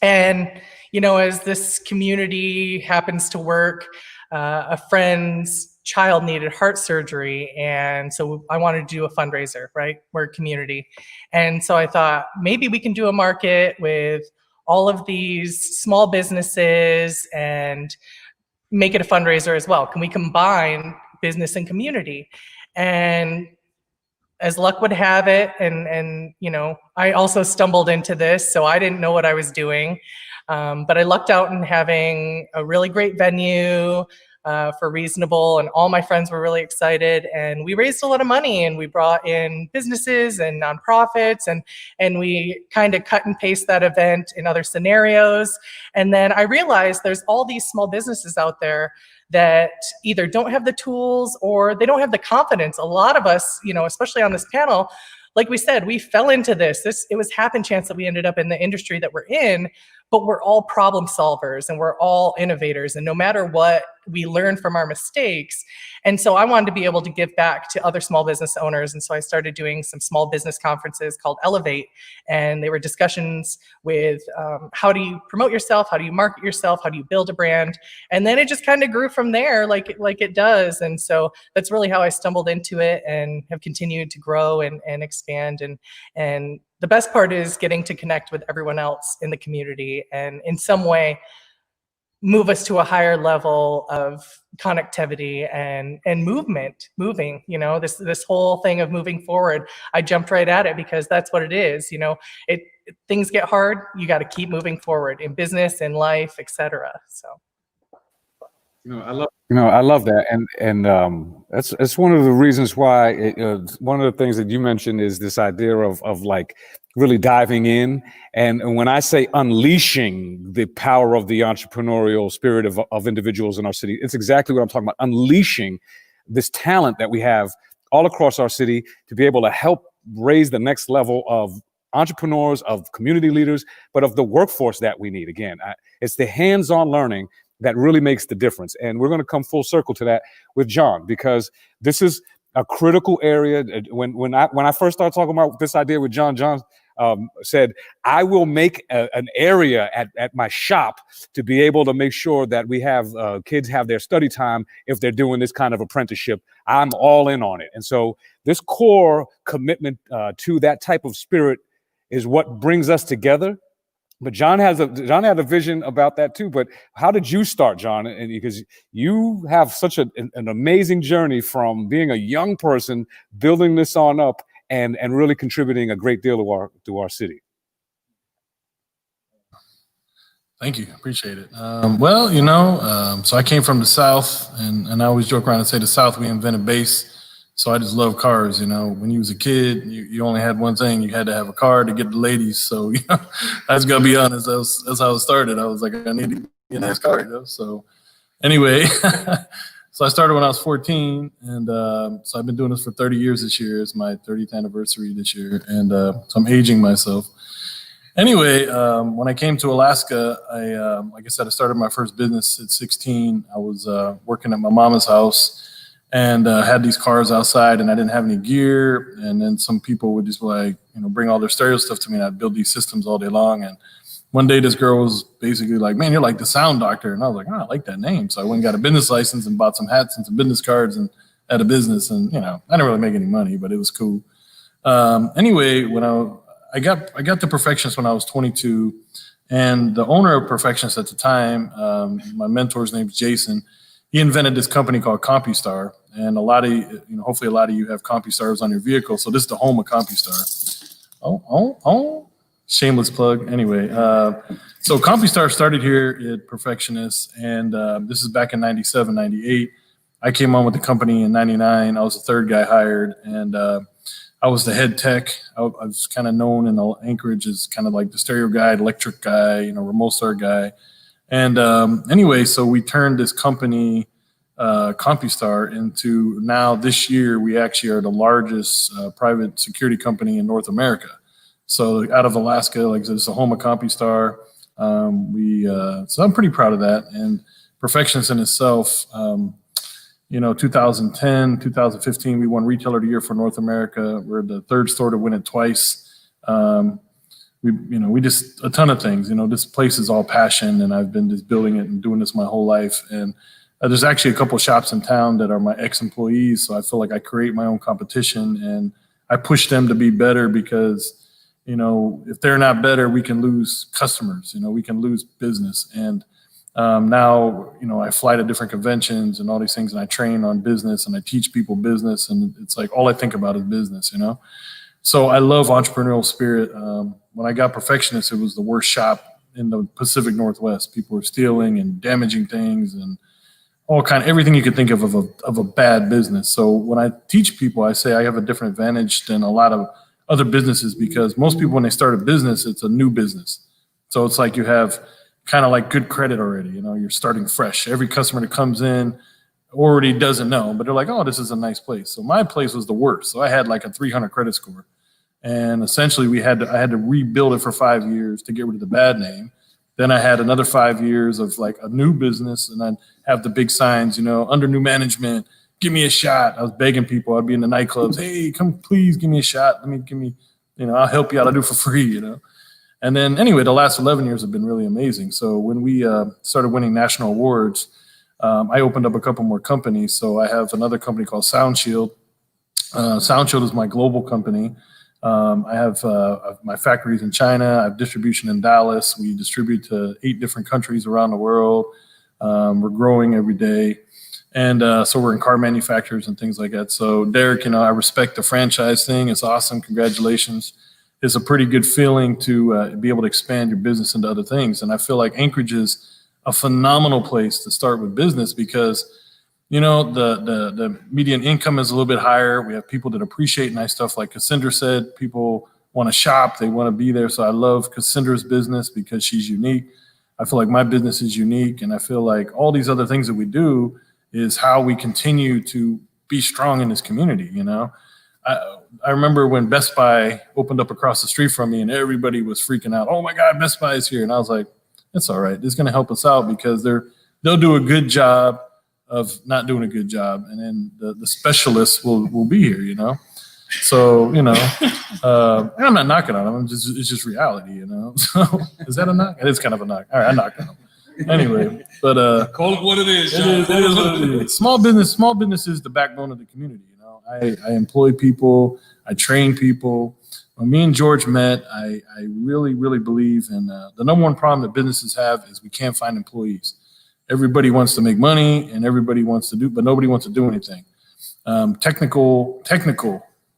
And, as this community happens to work, a friend's child needed heart surgery. And so I wanted to do a fundraiser, right? We're a community. And so I thought maybe we can do a market with all of these small businesses and make it a fundraiser as well. Can we combine business and community? And as luck would have it, and I also stumbled into this, so I didn't know what I was doing, but I lucked out in having a really great venue for reasonable, and all my friends were really excited, and we raised a lot of money, and we brought in businesses and nonprofits, and we kind of cut and paste that event in other scenarios. And then I realized there's all these small businesses out there that either don't have the tools or they don't have the confidence. A lot of us, especially on this panel, like we said, we fell into this. It was happen chance that we ended up in the industry that we're in, but we're all problem solvers and we're all innovators. And no matter what, we learn from our mistakes. And so I wanted to be able to give back to other small business owners. And so I started doing some small business conferences called Elevate. And they were discussions with how do you promote yourself? How do you market yourself? How do you build a brand? And then it just kind of grew from there like it does. And so that's really how I stumbled into it and have continued to grow and expand. And the best part is getting to connect with everyone else in the community and in some way move us to a higher level of connectivity and moving, this whole thing of moving forward. I jumped right at it because that's what it is. Things get hard, you got to keep moving forward in business, in life, etc. So I love that, and that's one of the reasons why one of the things that you mentioned is this idea of like really diving in, and when I say unleashing the power of the entrepreneurial spirit of individuals in our city, it's exactly what I'm talking about. Unleashing this talent that we have all across our city to be able to help raise the next level of entrepreneurs, of community leaders, but of the workforce that we need. Again, it's the hands-on learning that really makes the difference. And we're going to come full circle to that with John, because this is a critical area. When I first started talking about this idea with John said, I will make an area at my shop to be able to make sure that we have kids have their study time if they're doing this kind of apprenticeship. I'm all in on it. And so this core commitment to that type of spirit is what brings us together. But John had a vision about that too. But how did you start, John? And because you have such an amazing journey from being a young person, building this on up, and really contributing a great deal to our city. Thank you. Appreciate it. So I came from the South, and I always joke around and say the South, we invented bass. So I just love cars. When you was a kid, you only had one thing. You had to have a car to get the ladies. So, I just got to be honest. That's how it started. I was like, I need to get a nice car. So anyway, so I started when I was 14. And so I've been doing this for 30 years this year. It's my 30th anniversary this year. And so I'm aging myself. Anyway, when I came to Alaska, like I said, I started my first business at 16. I was working at my mama's house. And had these cars outside, and I didn't have any gear. And then some people would just bring all their stereo stuff to me, and I'd build these systems all day long. And one day, this girl was basically like, "Man, you're like the sound doctor." And I was like, "Oh, I like that name." So I went and got a business license and bought some hats and some business cards and had a business. And I didn't really make any money, but it was cool. Anyway, when I got to Perfectionist when I was 22, and the owner of Perfectionist at the time, my mentor's name's Jason. He invented this company called CompuStar, and a lot of hopefully a lot of you have CompuStars on your vehicle. So this is the home of CompuStar. Oh, shameless plug. Anyway, so CompuStar started here at Perfectionist, and this is back in 97, 98. I came on with the company in 99. I was the third guy hired, and I was the head tech. I was kind of known in Anchorage as kind of like the stereo guy, electric guy, remote start guy. And anyway, so we turned this company, CompuStar, into now this year, we actually are the largest private security company in North America. So out of Alaska, like it's the home of CompuStar. So I'm pretty proud of that. And Perfectionist in itself, 2010, 2015, we won Retailer of the Year for North America. We're the third store to win it twice. We just a ton of things. This place is all passion, and I've been just building it and doing this my whole life. And there's actually a couple shops in town that are my ex-employees, so I feel like I create my own competition and I push them to be better because, if they're not better, we can lose customers. We can lose business. And now, I fly to different conventions and all these things, and I train on business and I teach people business, and it's like all I think about is business. So I love entrepreneurial spirit. When I got Perfectionist, it was the worst shop in the Pacific Northwest. People were stealing and damaging things and everything you could think of a bad business. So when I teach people, I say I have a different advantage than a lot of other businesses, because most people, when they start a business, it's a new business. So it's like you have kind of like good credit already. You're starting fresh. Every customer that comes in already doesn't know, but they're like, oh, this is a nice place. So my place was the worst. So I had like a 300 credit score. And essentially I had to rebuild it for 5 years to get rid of the bad name. Then I had another 5 years of like a new business, and I'd have the big signs, under new management, give me a shot. I was begging people. I'd be in the nightclubs. Hey, come please give me a shot. I'll help you out. I'll do it for free, And then anyway, the last 11 years have been really amazing. So when we started winning national awards, I opened up a couple more companies. So I have another company called SoundShield. SoundShield is my global company. I have my factories in China. I have distribution in Dallas. We distribute to 8 different countries around the world. We're growing every day. And so we're in car manufacturers and things like that. So Derek, I respect the franchise thing. It's awesome. Congratulations. It's a pretty good feeling to be able to expand your business into other things. And I feel like Anchorage is a phenomenal place to start with business because, the median income is a little bit higher. We have people that appreciate nice stuff. Like Cassandra said, people want to shop. They want to be there. So I love Cassandra's business because she's unique. I feel like my business is unique. And I feel like all these other things that we do is how we continue to be strong in this community. I remember when Best Buy opened up across the street from me and everybody was freaking out. Oh my God, Best Buy is here. And I was like, it's all right. It's going to help us out because they'll do a good job of not doing a good job. And then the specialists will be here, So, I'm not knocking on them. It's just reality, So is that a knock? It is kind of a knock. All right, I knocked on them. Anyway, but call it what it is. It is what it is. Small business is the backbone of the community. I employ people, I train people. When me and George met, I really, really believe in the number one problem that businesses have is we can't find employees. Everybody wants to make money and everybody wants to do, but nobody wants to do anything. Technical,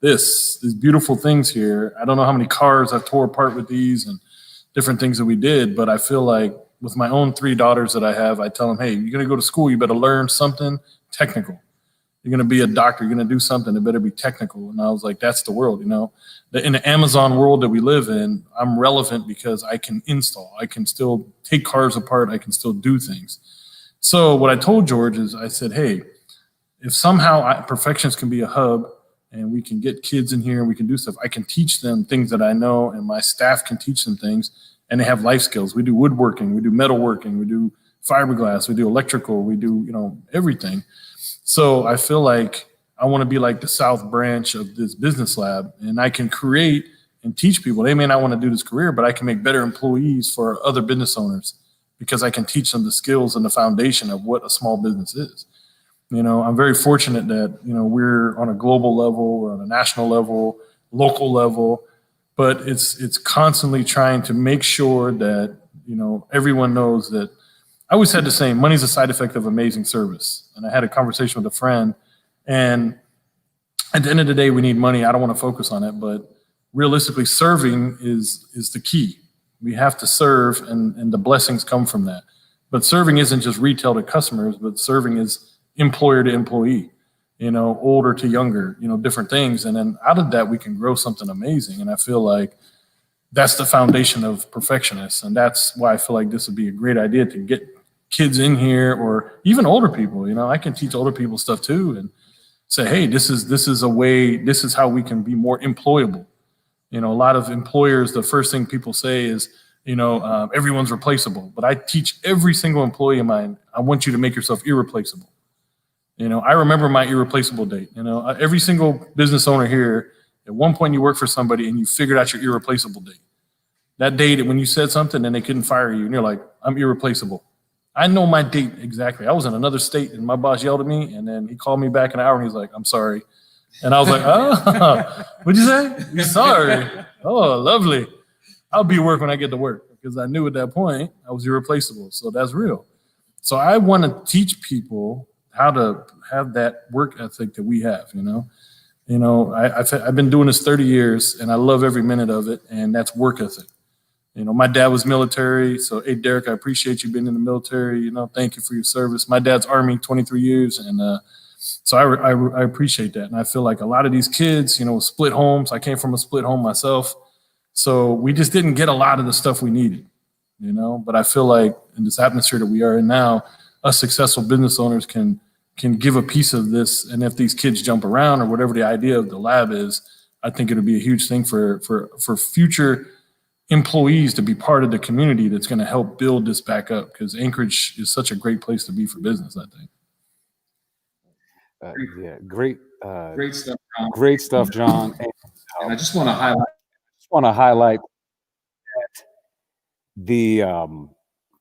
these beautiful things here. I don't know how many cars I've tore apart with these and different things that we did, but I feel like with my own 3 daughters that I have, I tell them, hey, you're going to go to school, you better learn something technical. You're going to be a doctor, you're going to do something, it better be technical. And I was like, that's the world, In the Amazon world that we live in, I'm relevant because I can install. I can still take cars apart. I can still do things. So what I told George is I said, hey, if somehow Perfections can be a hub and we can get kids in here and we can do stuff, I can teach them things that I know and my staff can teach them things and they have life skills. We do woodworking, we do metalworking, we do fiberglass, we do electrical, we do, everything. So I feel like I want to be like the South branch of this business lab, and I can create and teach people. They may not want to do this career, but I can make better employees for other business owners because I can teach them the skills and the foundation of what a small business is. I'm very fortunate that, we're on a global level, we're on a national level, local level, but it's constantly trying to make sure that, everyone knows that. I always had the same, money's a side effect of amazing service. And I had a conversation with a friend, and at the end of the day, we need money. I don't want to focus on it, but realistically, serving is the key. We have to serve, and the blessings come from that. But serving isn't just retail to customers, but serving is employer to employee, older to younger, different things. And then out of that, we can grow something amazing. And I feel like that's the foundation of perfectionists. And that's why I feel like this would be a great idea to get kids in here, or even older people. I can teach older people stuff too, and say, hey, this is a way, this is how we can be more employable. A lot of employers, the first thing people say is, everyone's replaceable. But I teach every single employee of mine, I want you to make yourself irreplaceable. I remember my irreplaceable date. Every single business owner here, at one point you worked for somebody and you figured out your irreplaceable date. That date when you said something and they couldn't fire you, and you're like, I'm irreplaceable. I know my date exactly. I was in another state and my boss yelled at me, and then he called me back an hour and he's like, I'm sorry. And I was like, oh, what'd you say? You're sorry. Oh, lovely. I'll be work when I get to work, because I knew at that point I was irreplaceable. So that's real. So I want to teach people how to have that work ethic that we have, I've been doing this 30 years and I love every minute of it. And that's work ethic. My dad was military. So, hey, Derek, I appreciate you being in the military. Thank you for your service. My dad's Army, 23 years. And so I appreciate that. And I feel like a lot of these kids, split homes. I came from a split home myself. So we just didn't get a lot of the stuff we needed, But I feel like in this atmosphere that we are in now, us successful business owners can give a piece of this. And if these kids jump around or whatever the idea of the lab is, I think it'll be a huge thing for future employees to be part of the community that's going to help build this back up, because Anchorage is such a great place to be for business, I think. Yeah, great Great stuff, John. great stuff, John. And I just want to highlight that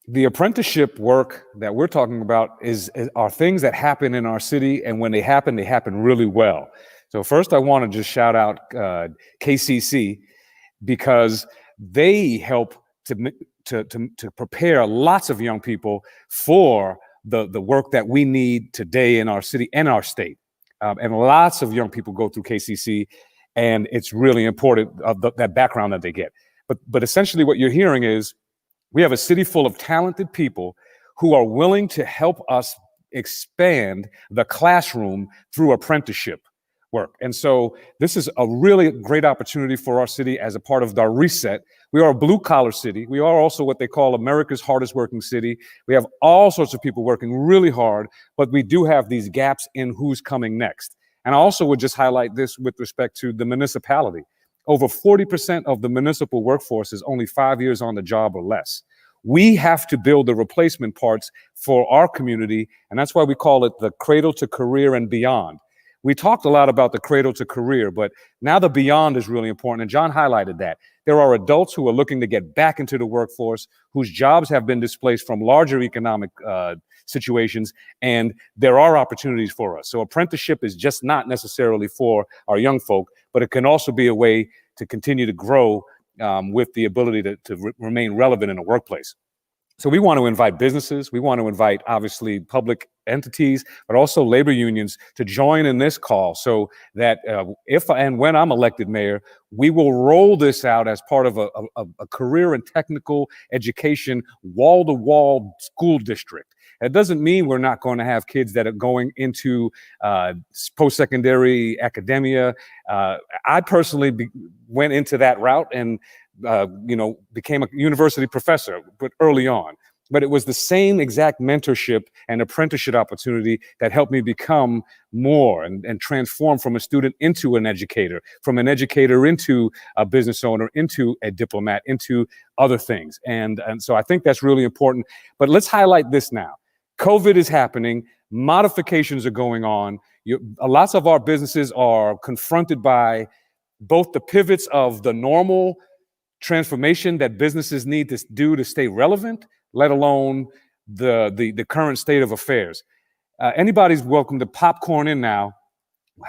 the apprenticeship work that we're talking about are things that happen in our city, and when they happen really well. So first, I want to just shout out KCC, because they help to prepare lots of young people for the work that we need today in our city and our state. And lots of young people go through KCC, and it's really important that background that they get. But essentially what you're hearing is we have a city full of talented people who are willing to help us expand the classroom through apprenticeship work. And so this is a really great opportunity for our city as a part of our reset. We are a blue collar city. We are also what they call America's hardest working city. We have all sorts of people working really hard, but we do have these gaps in who's coming next. And I also would just highlight this with respect to the municipality. Over 40% of the municipal workforce is only 5 years on the job or less. We have to build the replacement parts for our community, and that's why we call it the cradle to career and beyond. We talked a lot about the cradle to career, but now the beyond is really important, and John highlighted that. There are adults who are looking to get back into the workforce, whose jobs have been displaced from larger economic situations, and there are opportunities for us. So apprenticeship is just not necessarily for our young folk, but it can also be a way to continue to grow with the ability to remain relevant in the workplace. So we want to invite businesses, we want to invite obviously public entities, but also labor unions to join in this call, so that if and when I'm elected mayor, we will roll this out as part of a career and technical education wall-to-wall school district. It doesn't mean we're not going to have kids that are going into post-secondary academia. I personally went into that route and became a university professor, but early on. But it was the same exact mentorship and apprenticeship opportunity that helped me become more and transform from a student into an educator, from an educator into a business owner, into a diplomat, into other things. And so I think that's really important. But let's highlight this now. COVID is happening. Modifications are going on. Lots of our businesses are confronted by both the pivots of the normal transformation that businesses need to do to stay relevant, let alone the current state of affairs. Anybody's welcome to popcorn in now.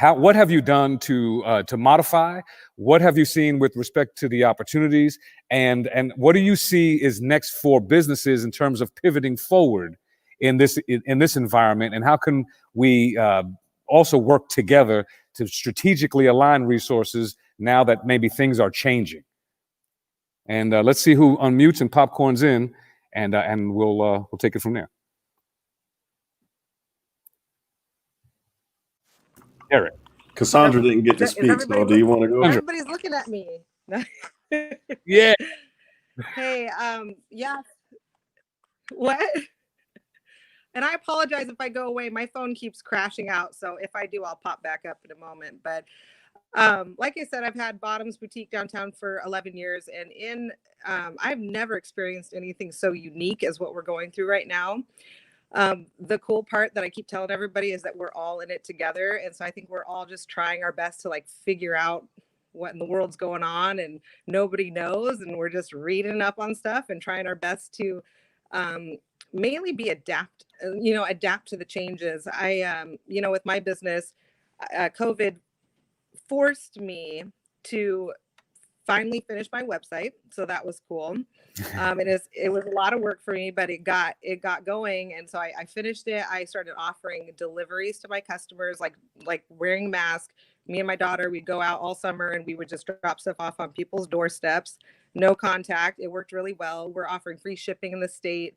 What have you done to modify? What have you seen with respect to the opportunities? And what do you see is next for businesses in terms of pivoting forward in this environment? And how can we also work together to strategically align resources now that maybe things are changing? And let's see who unmutes and popcorns in, and we'll take it from there. Eric. Cassandra didn't get to Is speak, everybody so do you want to go? Everybody's looking at me. Yeah. Hey, yeah. What? And I apologize if I go away. My phone keeps crashing out. So if I do, I'll pop back up in a moment. But like I said, I've had Bottoms Boutique downtown for 11 years. And I've never experienced anything so unique as what we're going through right now. The cool part that I keep telling everybody is that we're all in it together. And so I think we're all just trying our best to like figure out what in the world's going on, and nobody knows. And we're just reading up on stuff and trying our best to mainly be adapt to the changes. With my business, COVID forced me to finally finish my website. So that was cool. It was a lot of work for me, but it got going. And so I finished it. I started offering deliveries to my customers, like wearing masks. Me and my daughter, we'd go out all summer and we would just drop stuff off on people's doorsteps, no contact. It worked really well. We're offering free shipping in the state.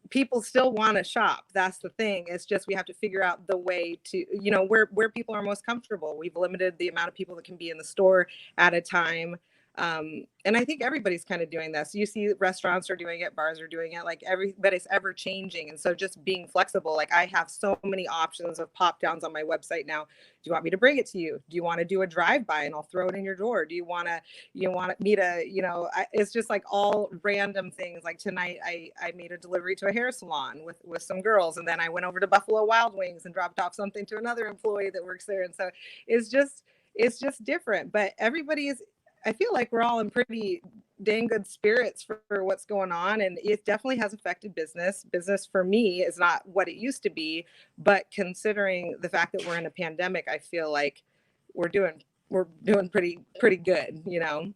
People still want to shop. That's the thing. It's just we have to figure out the way to, where people are most comfortable. We've limited the amount of people that can be in the store at a time. And I think everybody's kind of doing this. You see restaurants are doing it, bars are doing it, like everybody's ever changing. And so just being flexible, like I have so many options of pop downs on my website now. Do you want me to bring it to you? Do you want to do a drive-by and I'll throw it in your door? Do you want me to, it's just like all random things. Like tonight I made a delivery to a hair salon with some girls. And then I went over to Buffalo Wild Wings and dropped off something to another employee that works there. And so it's just different, but I feel like we're all in pretty dang good spirits for what's going on. And it definitely has affected business. Business for me is not what it used to be, but considering the fact that we're in a pandemic, I feel like we're doing pretty good,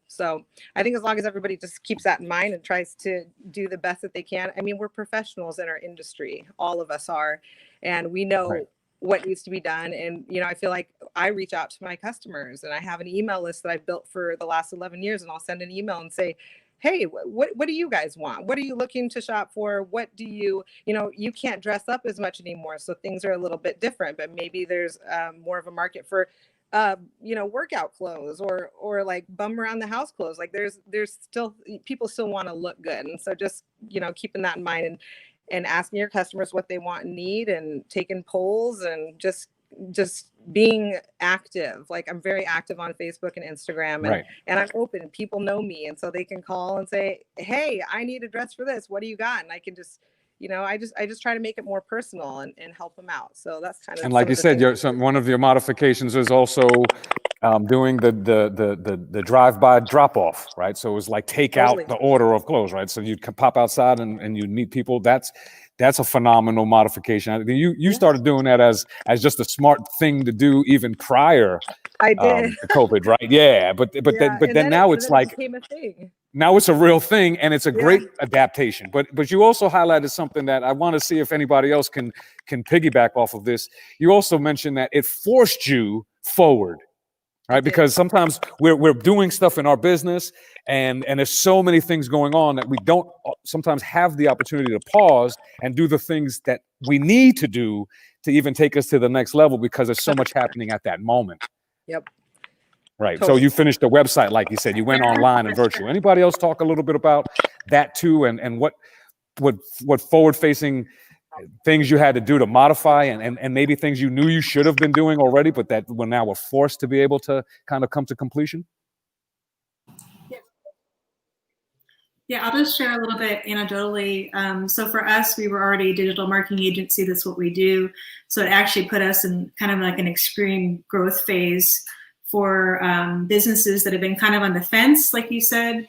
So I think as long as everybody just keeps that in mind and tries to do the best that they can. I mean, we're professionals in our industry. All of us are, and we know Right. what needs to be done. And, I feel like I reach out to my customers and I have an email list that I've built for the last 11 years. And I'll send an email and say, hey, what do you guys want? What are you looking to shop for? What do you can't dress up as much anymore. So things are a little bit different, but maybe there's more of a market for, workout clothes or like bum around the house clothes. Like there's still, people still want to look good. And so just, keeping that in mind and asking your customers what they want and need and taking polls and just being active. Like I'm very active on Facebook and Instagram and I'm open. People know me. And so they can call and say, hey, I need a dress for this. What do you got? And I can just, I just try to make it more personal and help them out. So that's kind of, and like you said, one of your modifications is also doing the drive-by drop-off, right? So it was like take Totally. out the order of clothes, right? So you'd pop outside and you'd meet people. That's a phenomenal modification. You started doing that as just a smart thing to do even prior I did. to COVID, right? Yeah, but then now it's like, became a thing. now it's a real thing, and it's a great adaptation. But you also highlighted something that I want to see if anybody else can piggyback off of this. You also mentioned that it forced you forward, right? Because sometimes we're doing stuff in our business, and there's so many things going on that we don't sometimes have the opportunity to pause and do the things that we need to do to even take us to the next level, because there's so much happening at that moment. Yep. Right. Totally. So you finished the website, like you said, you went online and virtual. Anybody else talk a little bit about that too, and what forward-facing things you had to do to modify, and maybe things you knew you should have been doing already, but that now were forced to be able to kind of come to completion? Yeah, I'll just share a little bit anecdotally. So for us, we were already a digital marketing agency. That's what we do. So it actually put us in kind of like an extreme growth phase for businesses that have been kind of on the fence, like you said,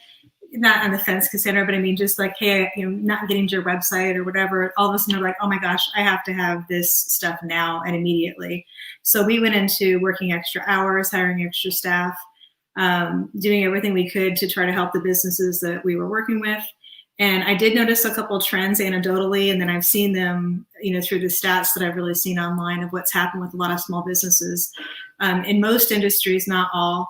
not on the fence, Cassandra, but I mean, just like, hey, not getting to your website or whatever. All of a sudden they're like, oh my gosh, I have to have this stuff now and immediately. So we went into working extra hours, hiring extra staff, doing everything we could to try to help the businesses that we were working with. And I did notice a couple of trends anecdotally, and then I've seen them, through the stats that I've really seen online of what's happened with a lot of small businesses. In most industries, not all,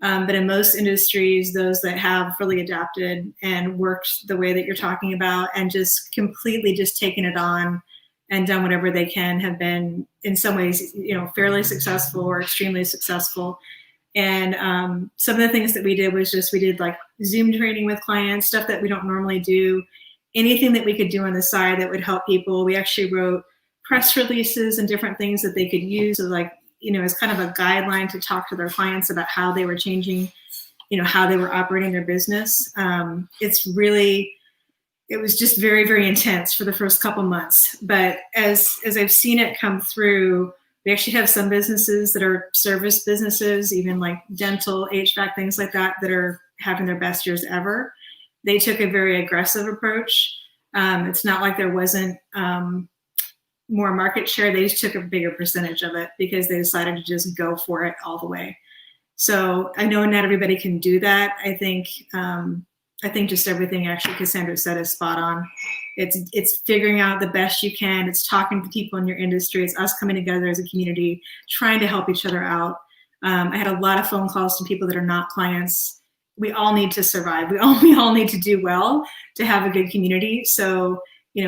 but in most industries, those that have really adapted and worked the way that you're talking about and just completely just taken it on and done whatever they can have been in some ways, fairly successful or extremely successful. And some of the things that we did was we did like Zoom training with clients, stuff that we don't normally do, anything that we could do on the side that would help people. We actually wrote press releases and different things that they could use as kind of a guideline to talk to their clients about how they were changing, how they were operating their business. It was just very, very intense for the first couple months. But as I've seen it come through, we actually have some businesses that are service businesses, even like dental, HVAC, things like that are having their best years ever. They took a very aggressive approach. It's not like there wasn't more market share. They just took a bigger percentage of it because they decided to just go for it all the way. So I know not everybody can do that. I think just everything actually Cassandra said is spot on. It's figuring out the best you can. It's talking to people in your industry. It's us coming together as a community, trying to help each other out. I had a lot of phone calls from people that are not clients. We all need to survive. We all need to do well to have a good community. So,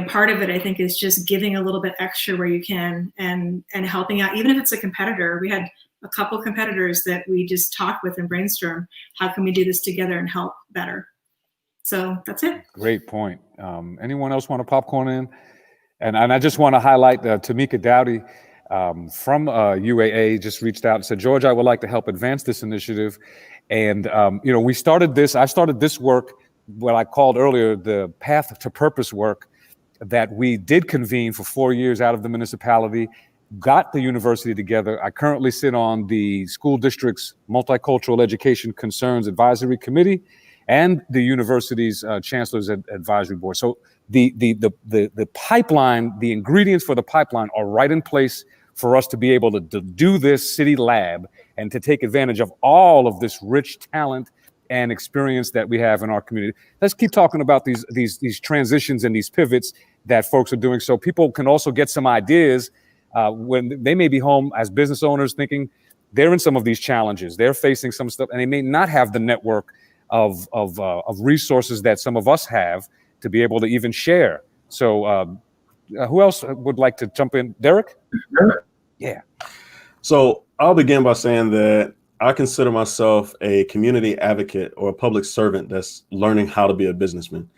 part of it, I think, is just giving a little bit extra where you can and helping out, even if it's a competitor. We had a couple competitors that we just talked with and brainstormed, how can we do this together and help better? So that's it. Great point. Anyone else want to popcorn in? And I just want to highlight Tamika Dowdy from UAA just reached out and said, George, I would like to help advance this initiative. And, I started this work, what I called earlier, the Path to Purpose work that we did convene for 4 years out of the municipality, got the university together. I currently sit on the school district's Multicultural Education Concerns Advisory Committee and the university's Chancellor's Advisory Board. So the pipeline, the ingredients for the pipeline are right in place for us to be able to do this city lab and to take advantage of all of this rich talent and experience that we have in our community. Let's keep talking about these transitions and these pivots that folks are doing, so people can also get some ideas when they may be home as business owners thinking they're in some of these challenges. They're facing some stuff, and they may not have the network of resources that some of us have to be able to even share. So who else would like to jump in? Derek? Yeah. So I'll begin by saying that I consider myself a community advocate or a public servant that's learning how to be a businessman.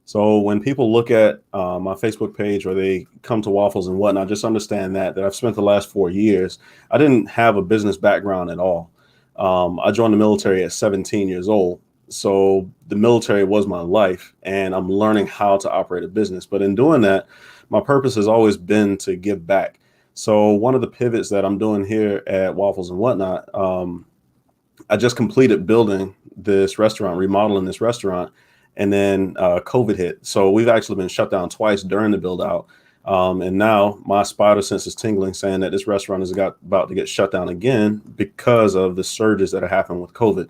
So when people look at my Facebook page or they come to Waffles and whatnot, just understand that I've spent the last 4 years, I didn't have a business background at all. I joined the military at 17 years old. So the military was my life, and I'm learning how to operate a business. But in doing that, my purpose has always been to give back. So one of the pivots that I'm doing here at Waffles and whatnot, I just completed building this restaurant, remodeling this restaurant, and then COVID hit. So we've actually been shut down twice during the build out. And now my spider sense is tingling, saying that this restaurant is about to get shut down again because of the surges that have happened with COVID.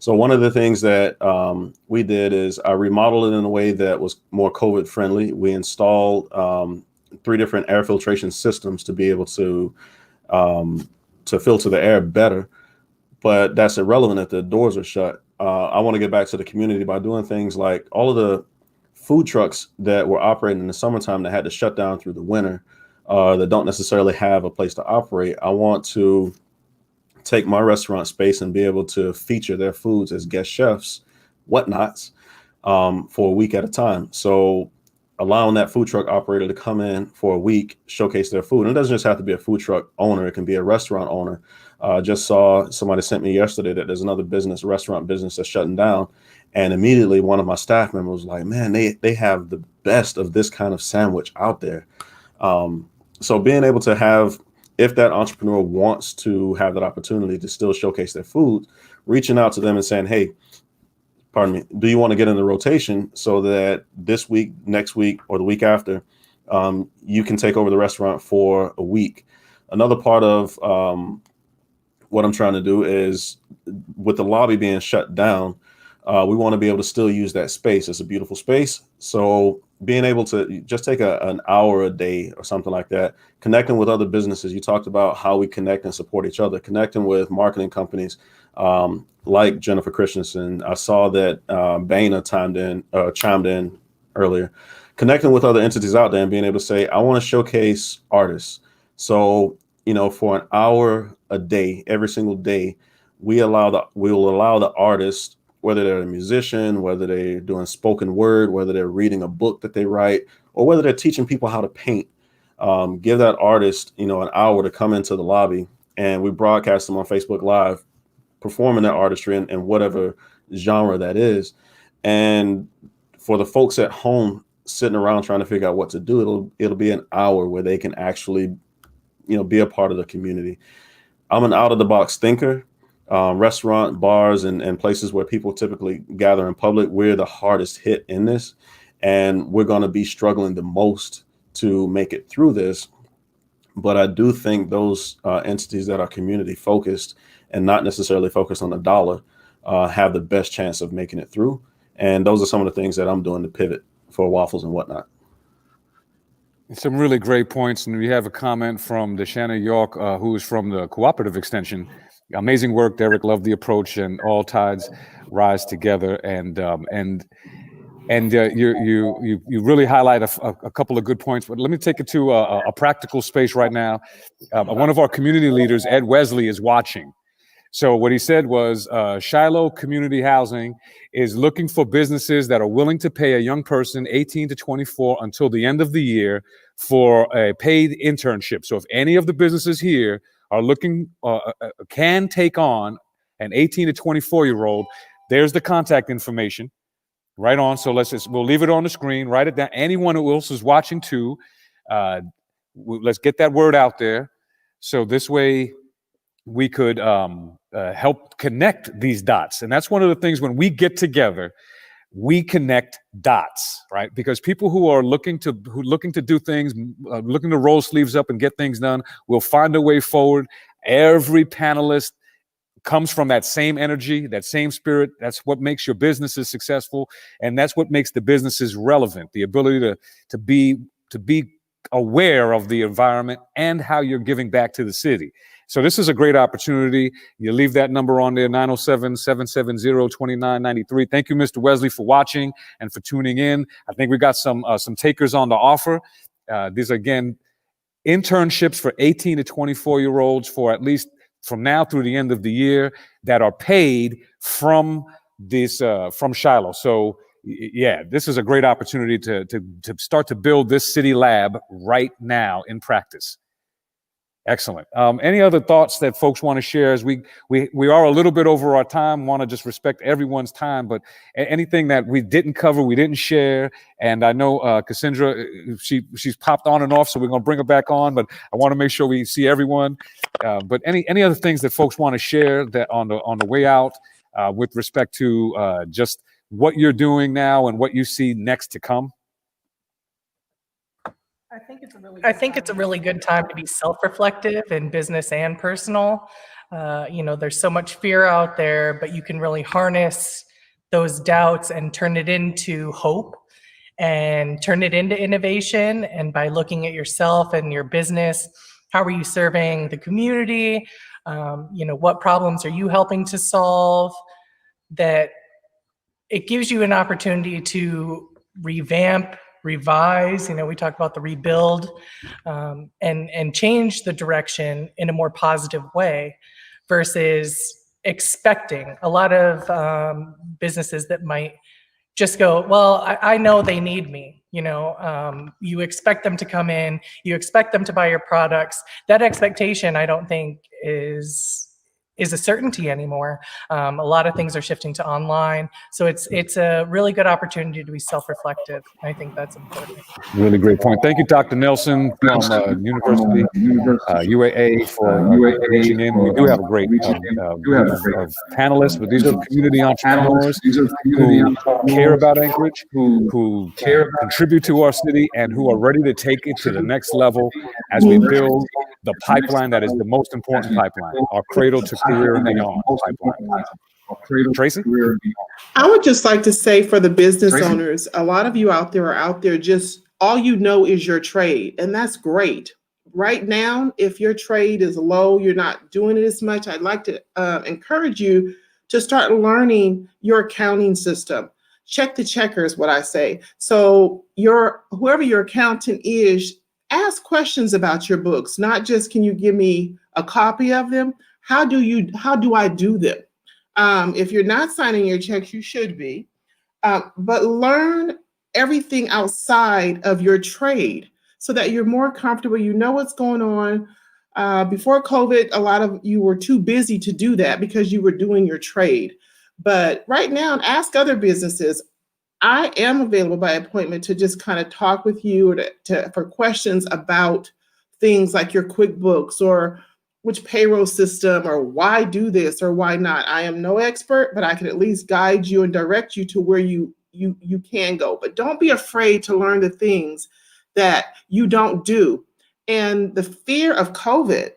So one of the things that we did is I remodeled it in a way that was more COVID friendly. We installed 3 different air filtration systems to be able to filter the air better. But that's irrelevant if the doors are shut. I want to get back to the community by doing things like all of the food trucks that were operating in the summertime that had to shut down through the winter, that don't necessarily have a place to operate. I want to take my restaurant space and be able to feature their foods as guest chefs, whatnots, for a week at a time. So allowing that food truck operator to come in for a week, showcase their food. And it doesn't just have to be a food truck owner. It can be a restaurant owner. Just saw somebody sent me yesterday that there's another restaurant business that's shutting down. And immediately one of my staff members was like, man, they have the best of this kind of sandwich out there. So being able to have, if that entrepreneur wants to have that opportunity to still showcase their food, reaching out to them and saying, hey, pardon me, do you want to get in the rotation so that this week, next week, or the week after, you can take over the restaurant for a week? Another part of what I'm trying to do is, with the lobby being shut down, we want to be able to still use that space. It's a beautiful space. So being able to just take an hour a day or something like that, connecting with other businesses. You talked about how we connect and support each other, connecting with marketing companies like Jennifer Christensen. I saw that Baina chimed in earlier, connecting with other entities out there and being able to say, I want to showcase artists. So, for an hour a day, every single day, we'll allow the artist, whether they're a musician, whether they're doing spoken word, whether they're reading a book that they write, or whether they're teaching people how to paint, give that artist, an hour to come into the lobby, and we broadcast them on Facebook Live, performing their artistry in whatever genre that is. And for the folks at home sitting around trying to figure out what to do, it'll be an hour where they can actually, be a part of the community. I'm an out of the box thinker. Restaurant, bars, and places where people typically gather in public, we're the hardest hit in this, and we're going to be struggling the most to make it through this. But I do think those entities that are community focused and not necessarily focused on the dollar have the best chance of making it through. And those are some of the things that I'm doing to pivot for Waffles and whatnot. Some really great points. And we have a comment from Deshanna York, who is from the Cooperative Extension. Amazing work, Derek. Love the approach, and all tides rise together. And you really highlight a couple of good points. But let me take it to a practical space right now. One of our community leaders, Ed Wesley, is watching. So what he said was, Shiloh Community Housing is looking for businesses that are willing to pay a young person 18 to 24 until the end of the year for a paid internship. So if any of the businesses here are looking, can take on an 18 to 24-year-old, there's the contact information right on. So we'll leave it on the screen, write it down. Anyone who else is watching too, let's get that word out there. So this way we could help connect these dots. And that's one of the things when we get together, we connect dots, right? Because people who are looking to do things, looking to roll sleeves up and get things done, will find a way forward. Every panelist comes from that same energy, that same spirit. That's what makes your businesses successful, and that's what makes the businesses relevant. The ability to be aware of the environment and how you're giving back to the city. So this is a great opportunity. You leave that number on there, 907-770-2993. Thank you, Mr. Wesley, for watching and for tuning in. I think we got some takers on the offer. These are, again, internships for 18 to 24-year-olds for at least from now through the end of the year that are paid from Shiloh. So yeah, this is a great opportunity to start to build this city lab right now in practice. Excellent. Any other thoughts that folks want to share as we are a little bit over our time, want to just respect everyone's time, but anything that we didn't cover, we didn't share. And I know Cassandra, she's popped on and off, so we're going to bring her back on, but I want to make sure we see everyone. But any other things that folks want to share that on the way out with respect to just what you're doing now and what you see next to come? I think it's a really good time to be self-reflective in business and personal. There's so much fear out there, but you can really harness those doubts and turn it into hope and turn it into innovation. And by looking at yourself and your business, how are you serving the community? What problems are you helping to solve? That it gives you an opportunity to revamp, revise, we talk about the rebuild, and change the direction in a more positive way versus expecting. A lot of businesses that might just go, well, I know they need me. You expect them to come in, you expect them to buy your products. That expectation, I don't think is a certainty anymore. A lot of things are shifting to online. So it's a really good opportunity to be self-reflective. I think that's important. Really great point. Thank you, Dr. Nelson from University UAA for reaching in. We do have a great group of panelists, but these are community entrepreneurs who care about Anchorage, who contribute to our city, and who are ready to take it to the next level as we build the pipeline that is the most important pipeline, our cradle to career and beyond pipeline. Tracy? I would just like to say for the business owners, a lot of you out there just all you know is your trade, and that's great. Right now, if your trade is low, you're not doing it as much, I'd like to encourage you to start learning your accounting system. check the checkers, what I say. So whoever your accountant is, ask questions about your books, not just can you give me a copy of them? How do I do them? If you're not signing your checks, you should be. But learn everything outside of your trade so that you're more comfortable. You know what's going on. Before COVID, a lot of you were too busy to do that because you were doing your trade. But right now, ask other businesses. I am available by appointment to just kind of talk with you or for questions about things like your QuickBooks or which payroll system or why do this or why not. I am no expert, but I can at least guide you and direct you to where you can go. But don't be afraid to learn the things that you don't do. And the fear of COVID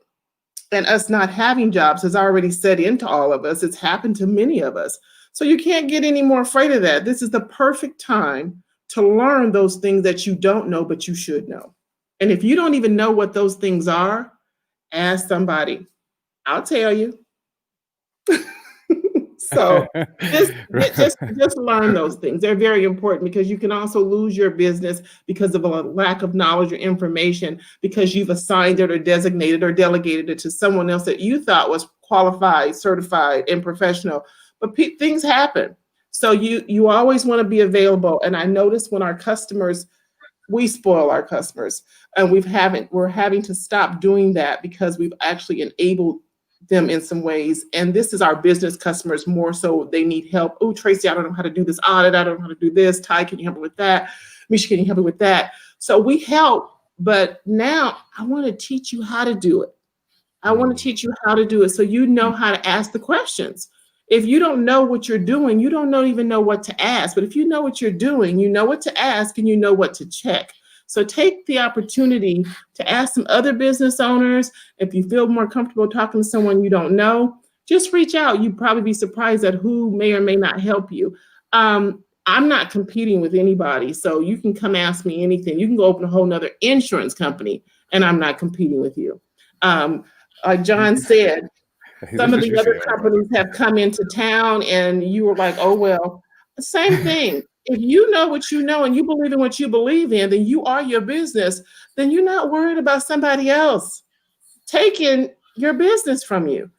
and us not having jobs has already set into all of us. It's happened to many of us. So you can't get any more afraid of that. This is the perfect time to learn those things that you don't know, but you should know. And if you don't even know what those things are, ask somebody. I'll tell you. So just learn those things. They're very important because you can also lose your business because of a lack of knowledge or information because you've assigned it or designated or delegated it to someone else that you thought was qualified, certified, and professional. But things happen. So you always want to be available. And I notice when our customers, we spoil our customers, and we're having to stop doing that because we've actually enabled them in some ways. And this is our business customers more so they need help. Oh, Tracy, I don't know how to do this audit. I don't know how to do this. Ty, can you help me with that? Misha, can you help me with that? So we help, but now I want to teach you how to do it. I want to teach you how to do it so you know how to ask the questions. If you don't know what you're doing, you don't even know what to ask. But if you know what you're doing, you know what to ask and you know what to check. So take the opportunity to ask some other business owners. If you feel more comfortable talking to someone you don't know, just reach out. You'd probably be surprised at who may or may not help you. I'm not competing with anybody, so you can come ask me anything. You can go open a whole nother insurance company, and I'm not competing with you. Like John said, some of the other companies have come into town, and you were like, oh, well, same thing. If you know what you know and you believe in what you believe in, then you are your business. Then you're not worried about somebody else taking your business from you.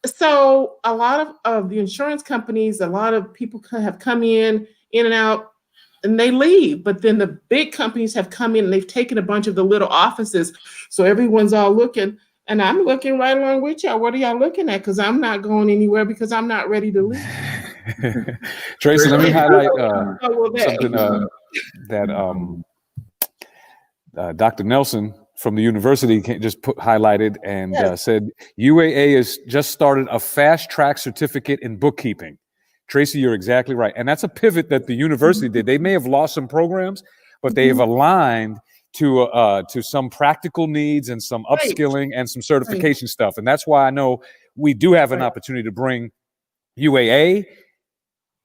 So a lot of the insurance companies, a lot of people have come in and out, and they leave. But then the big companies have come in and they've taken a bunch of the little offices. So everyone's all looking. And I'm looking right along with y'all. What are y'all looking at? Because I'm not going anywhere because I'm not ready to leave. Tracy, let me highlight something that Dr. Nelson from the university just highlighted and said, UAA has just started a fast track certificate in bookkeeping. Tracy, you're exactly right. And that's a pivot that the university did. They may have lost some programs, but they have aligned to some practical needs and some upskilling and some certification stuff. And that's why I know we do have an opportunity to bring UAA,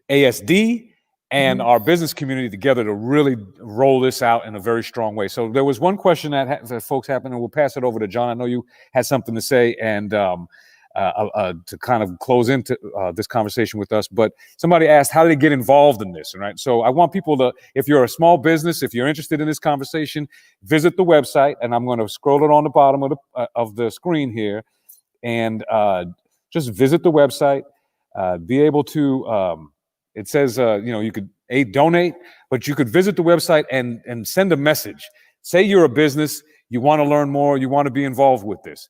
ASD, and our business community together to really roll this out in a very strong way. So there was one question that folks happened, and we'll pass it over to John. I know you had something to say and to kind of close into this conversation with us, but somebody asked, how do they get involved in this? Right. So I want people to, if you're a small business, if you're interested in this conversation, visit the website, and I'm going to scroll it on the bottom of the screen here, and just visit the website, be able to, it says, you could donate, but you could visit the website and send a message. Say you're a business, you want to learn more, you want to be involved with this.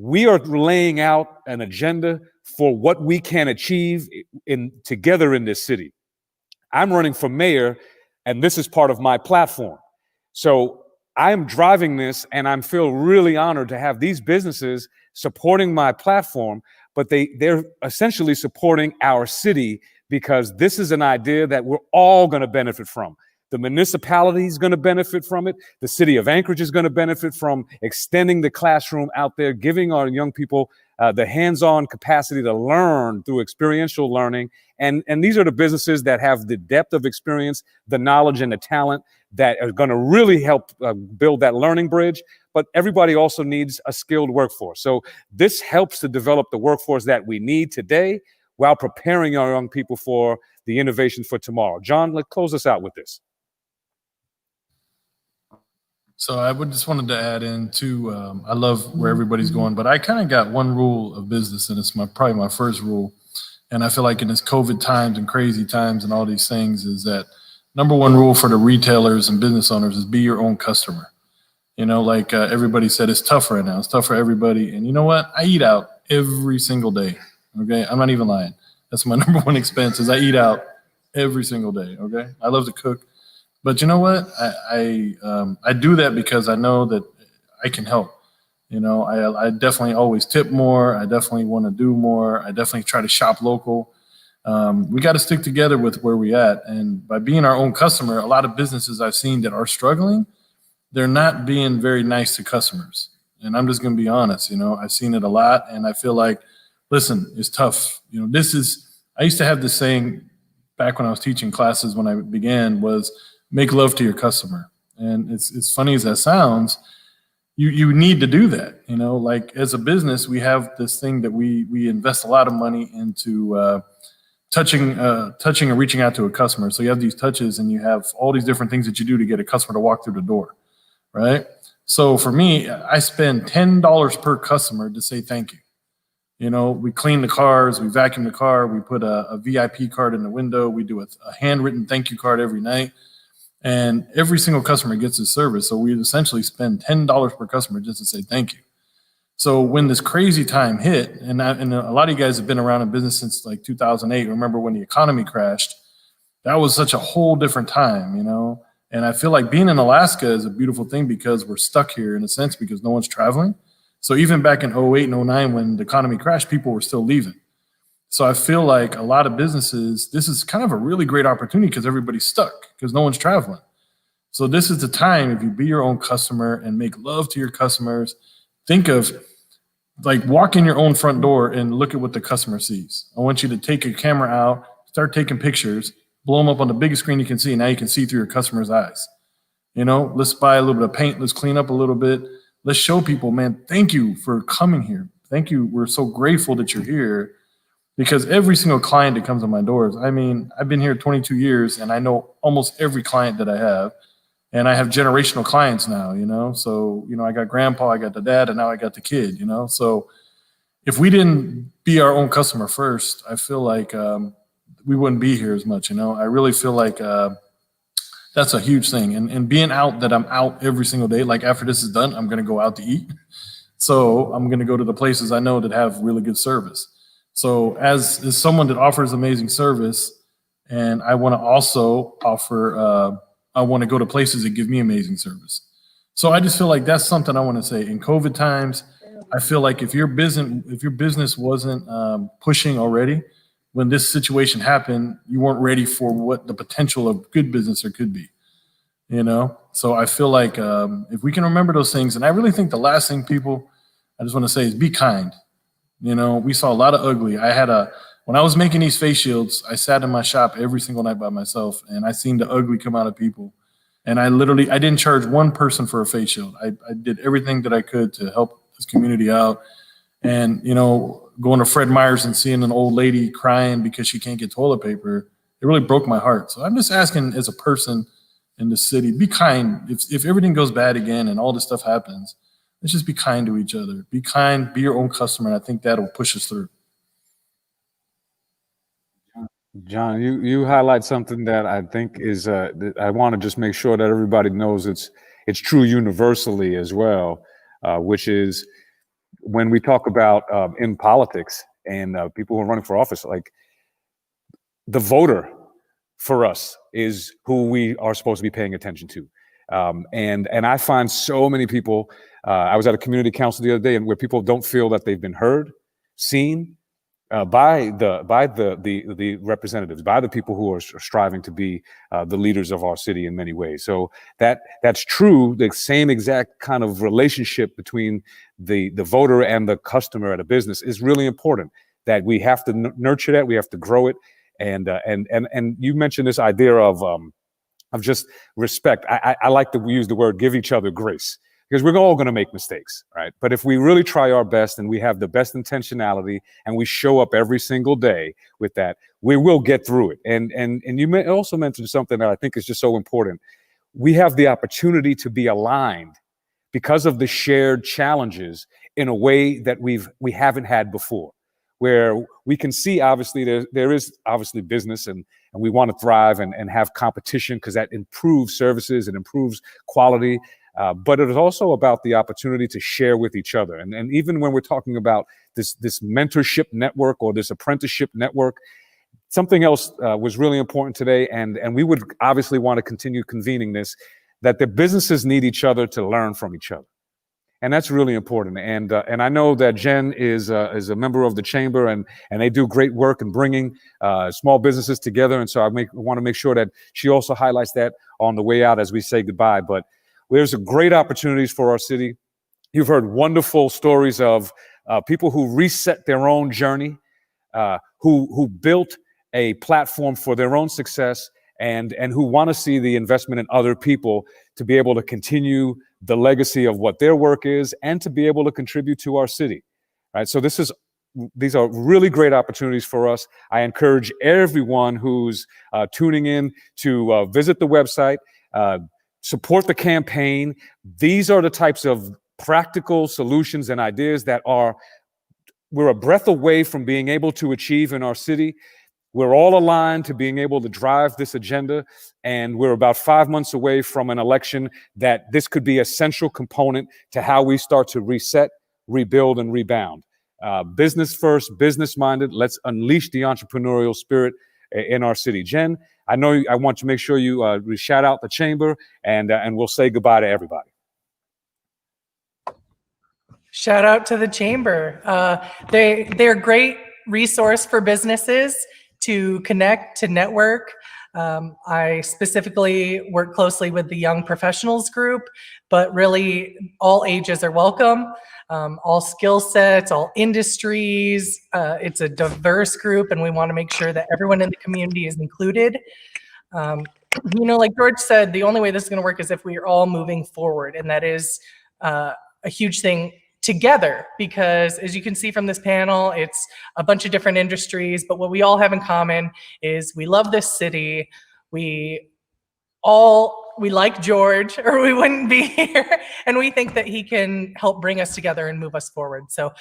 We are laying out an agenda for what we can achieve together in this city. I'm running for mayor, and this is part of my platform. So I'm driving this, and I feel really honored to have these businesses supporting my platform, but they're essentially supporting our city because this is an idea that we're all going to benefit from. The municipality is going to benefit from it. The city of Anchorage is going to benefit from extending the classroom out there, giving our young people the hands-on capacity to learn through experiential learning. And these are the businesses that have the depth of experience, the knowledge, and the talent that are going to really help build that learning bridge. But everybody also needs a skilled workforce. So this helps to develop the workforce that we need today. while preparing our young people for the innovation for tomorrow. John, let's close us out with this. So I would just wanted to add in too. I love where everybody's going, but I kind of got one rule of business, and it's probably my first rule. And I feel like in this COVID times and crazy times and all these things is that number one rule for the retailers and business owners is be your own customer. You know, like everybody said, it's tough right now. It's tough for everybody. And you know what? I eat out every single day. Okay, I'm not even lying. That's my number one expense is I eat out every single day. Okay, I love to cook. But you know what? I do that because I know that I can help. You know, I definitely always tip more. I definitely want to do more. I definitely try to shop local. We got to stick together with where we at. And by being our own customer, a lot of businesses I've seen that are struggling, they're not being very nice to customers. And I'm just going to be honest. You know, I've seen it a lot, and I feel like, listen, it's tough. You know, I used to have this saying back when I was teaching classes when I began was, make love to your customer. And it's funny as that sounds, you need to do that. You know, like as a business, we have this thing that we invest a lot of money into touching and reaching out to a customer. So you have these touches and you have all these different things that you do to get a customer to walk through the door, right? So for me, I spend $10 per customer to say thank you. You know, we clean the cars, we vacuum the car, we put a VIP card in the window, we do a handwritten thank you card every night. And every single customer gets this service. So we essentially spend $10 per customer just to say thank you. So when this crazy time hit, and a lot of you guys have been around in business since like 2008, remember when the economy crashed, that was such a whole different time, you know? And I feel like being in Alaska is a beautiful thing because we're stuck here in a sense because no one's traveling. So even back in 08 and 09, when the economy crashed, people were still leaving. So I feel like a lot of businesses, this is kind of a really great opportunity because everybody's stuck because no one's traveling. So this is the time, if you be your own customer and make love to your customers, think of like walk in your own front door and look at what the customer sees. I want you to take your camera out, start taking pictures, blow them up on the biggest screen you can see. And now you can see through your customer's eyes. You know, let's buy a little bit of paint. Let's clean up a little bit. Let's show people, man, thank you for coming here. Thank you. We're so grateful that you're here. Because every single client that comes on my doors, I mean, I've been here 22 years and I know almost every client that I have. And I have generational clients now, you know? So, you know, I got grandpa, I got the dad, and now I got the kid, you know? So if we didn't be our own customer first, I feel like we wouldn't be here as much, you know? I really feel like that's a huge thing. And being out that I'm out every single day, like after this is done, I'm going to go out to eat. So I'm going to go to the places I know that have really good service. So as someone that offers amazing service, and I want to also offer, I want to go to places that give me amazing service. So I just feel like that's something I want to say. In COVID times, I feel like if your business wasn't pushing already, when this situation happened, you weren't ready for what the potential of good business there could be. You know, so I feel like if we can remember those things, and I really think the last thing I just want to say is be kind. You know, we saw a lot of ugly. When I was making these face shields, I sat in my shop every single night by myself and I seen the ugly come out of people. And I didn't charge one person for a face shield. I did everything that I could to help this community out. And, you know, going to Fred Meyer's and seeing an old lady crying because she can't get toilet paper, it really broke my heart. So I'm just asking as a person in the city, be kind. If everything goes bad again and all this stuff happens, let's just be kind to each other. Be kind, be your own customer, and I think that'll push us through. John, you highlight something that I think is that I want to just make sure that everybody knows it's true universally as well, which is when we talk about in politics and people who are running for office, like the voter for us is who we are supposed to be paying attention to. And I find so many people, I was at a community council the other day and where people don't feel that they've been heard, seen by the representatives, by the people who are striving to be the leaders of our city in many ways. So that's true. The same exact kind of relationship between the voter and the customer at a business is really important. That we have to nurture that, we have to grow it, and you mentioned this idea of just respect. I like to use the word give each other grace. because we're all going to make mistakes, right? But if we really try our best and we have the best intentionality and we show up every single day with that, we will get through it. And you also mentioned something that I think is just so important. We have the opportunity to be aligned because of the shared challenges in a way that we haven't had before, where we can see, obviously, there is obviously business and we want to thrive and have competition because that improves services and improves quality. But it is also about the opportunity to share with each other. And even when we're talking about this mentorship network or this apprenticeship network, something else was really important today, and we would obviously want to continue convening this, that the businesses need each other to learn from each other. And that's really important. And I know that Jen is a member of the chamber, and they do great work in bringing small businesses together. And so I want to make sure that she also highlights that on the way out as we say goodbye. But there's great opportunities for our city. You've heard wonderful stories of people who reset their own journey, who built a platform for their own success, and who want to see the investment in other people to be able to continue the legacy of what their work is and to be able to contribute to our city, right? So these are really great opportunities for us. I encourage everyone who's tuning in to visit the website, support the campaign. These are the types of practical solutions and ideas that we're a breath away from being able to achieve in our city. We're all aligned to being able to drive this agenda, and we're about 5 months away from an election that this could be a central component to how we start to reset, rebuild, and rebound. Business first, business minded. Let's unleash the entrepreneurial spirit in our city. Jen, I want to make sure you shout out the chamber, and we'll say goodbye to everybody. Shout out to the chamber. They're a great resource for businesses to connect, to network. I specifically work closely with the young professionals group, but really all ages are welcome, all skill sets, all industries. It's a diverse group, and we want to make sure that everyone in the community is included. Like George said, the only way this is going to work is if we are all moving forward, and that is a huge thing together, because as you can see from this panel, it's a bunch of different industries, but what we all have in common is we love this city. We like George, or we wouldn't be here, and we think that he can help bring us together and move us forward. So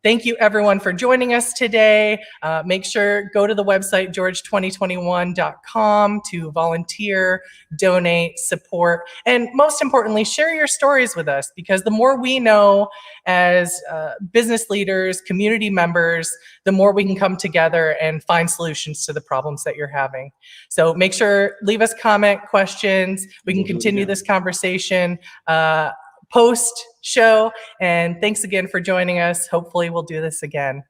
thank you everyone for joining us today. Make sure, go to the website george2021.com to volunteer, donate, support, and most importantly, share your stories with us, because the more we know as business leaders, community members, the more we can come together and find solutions to the problems that you're having. So make sure, leave us comment, questions. We can continue this conversation post show. And thanks again for joining us. Hopefully we'll do this again.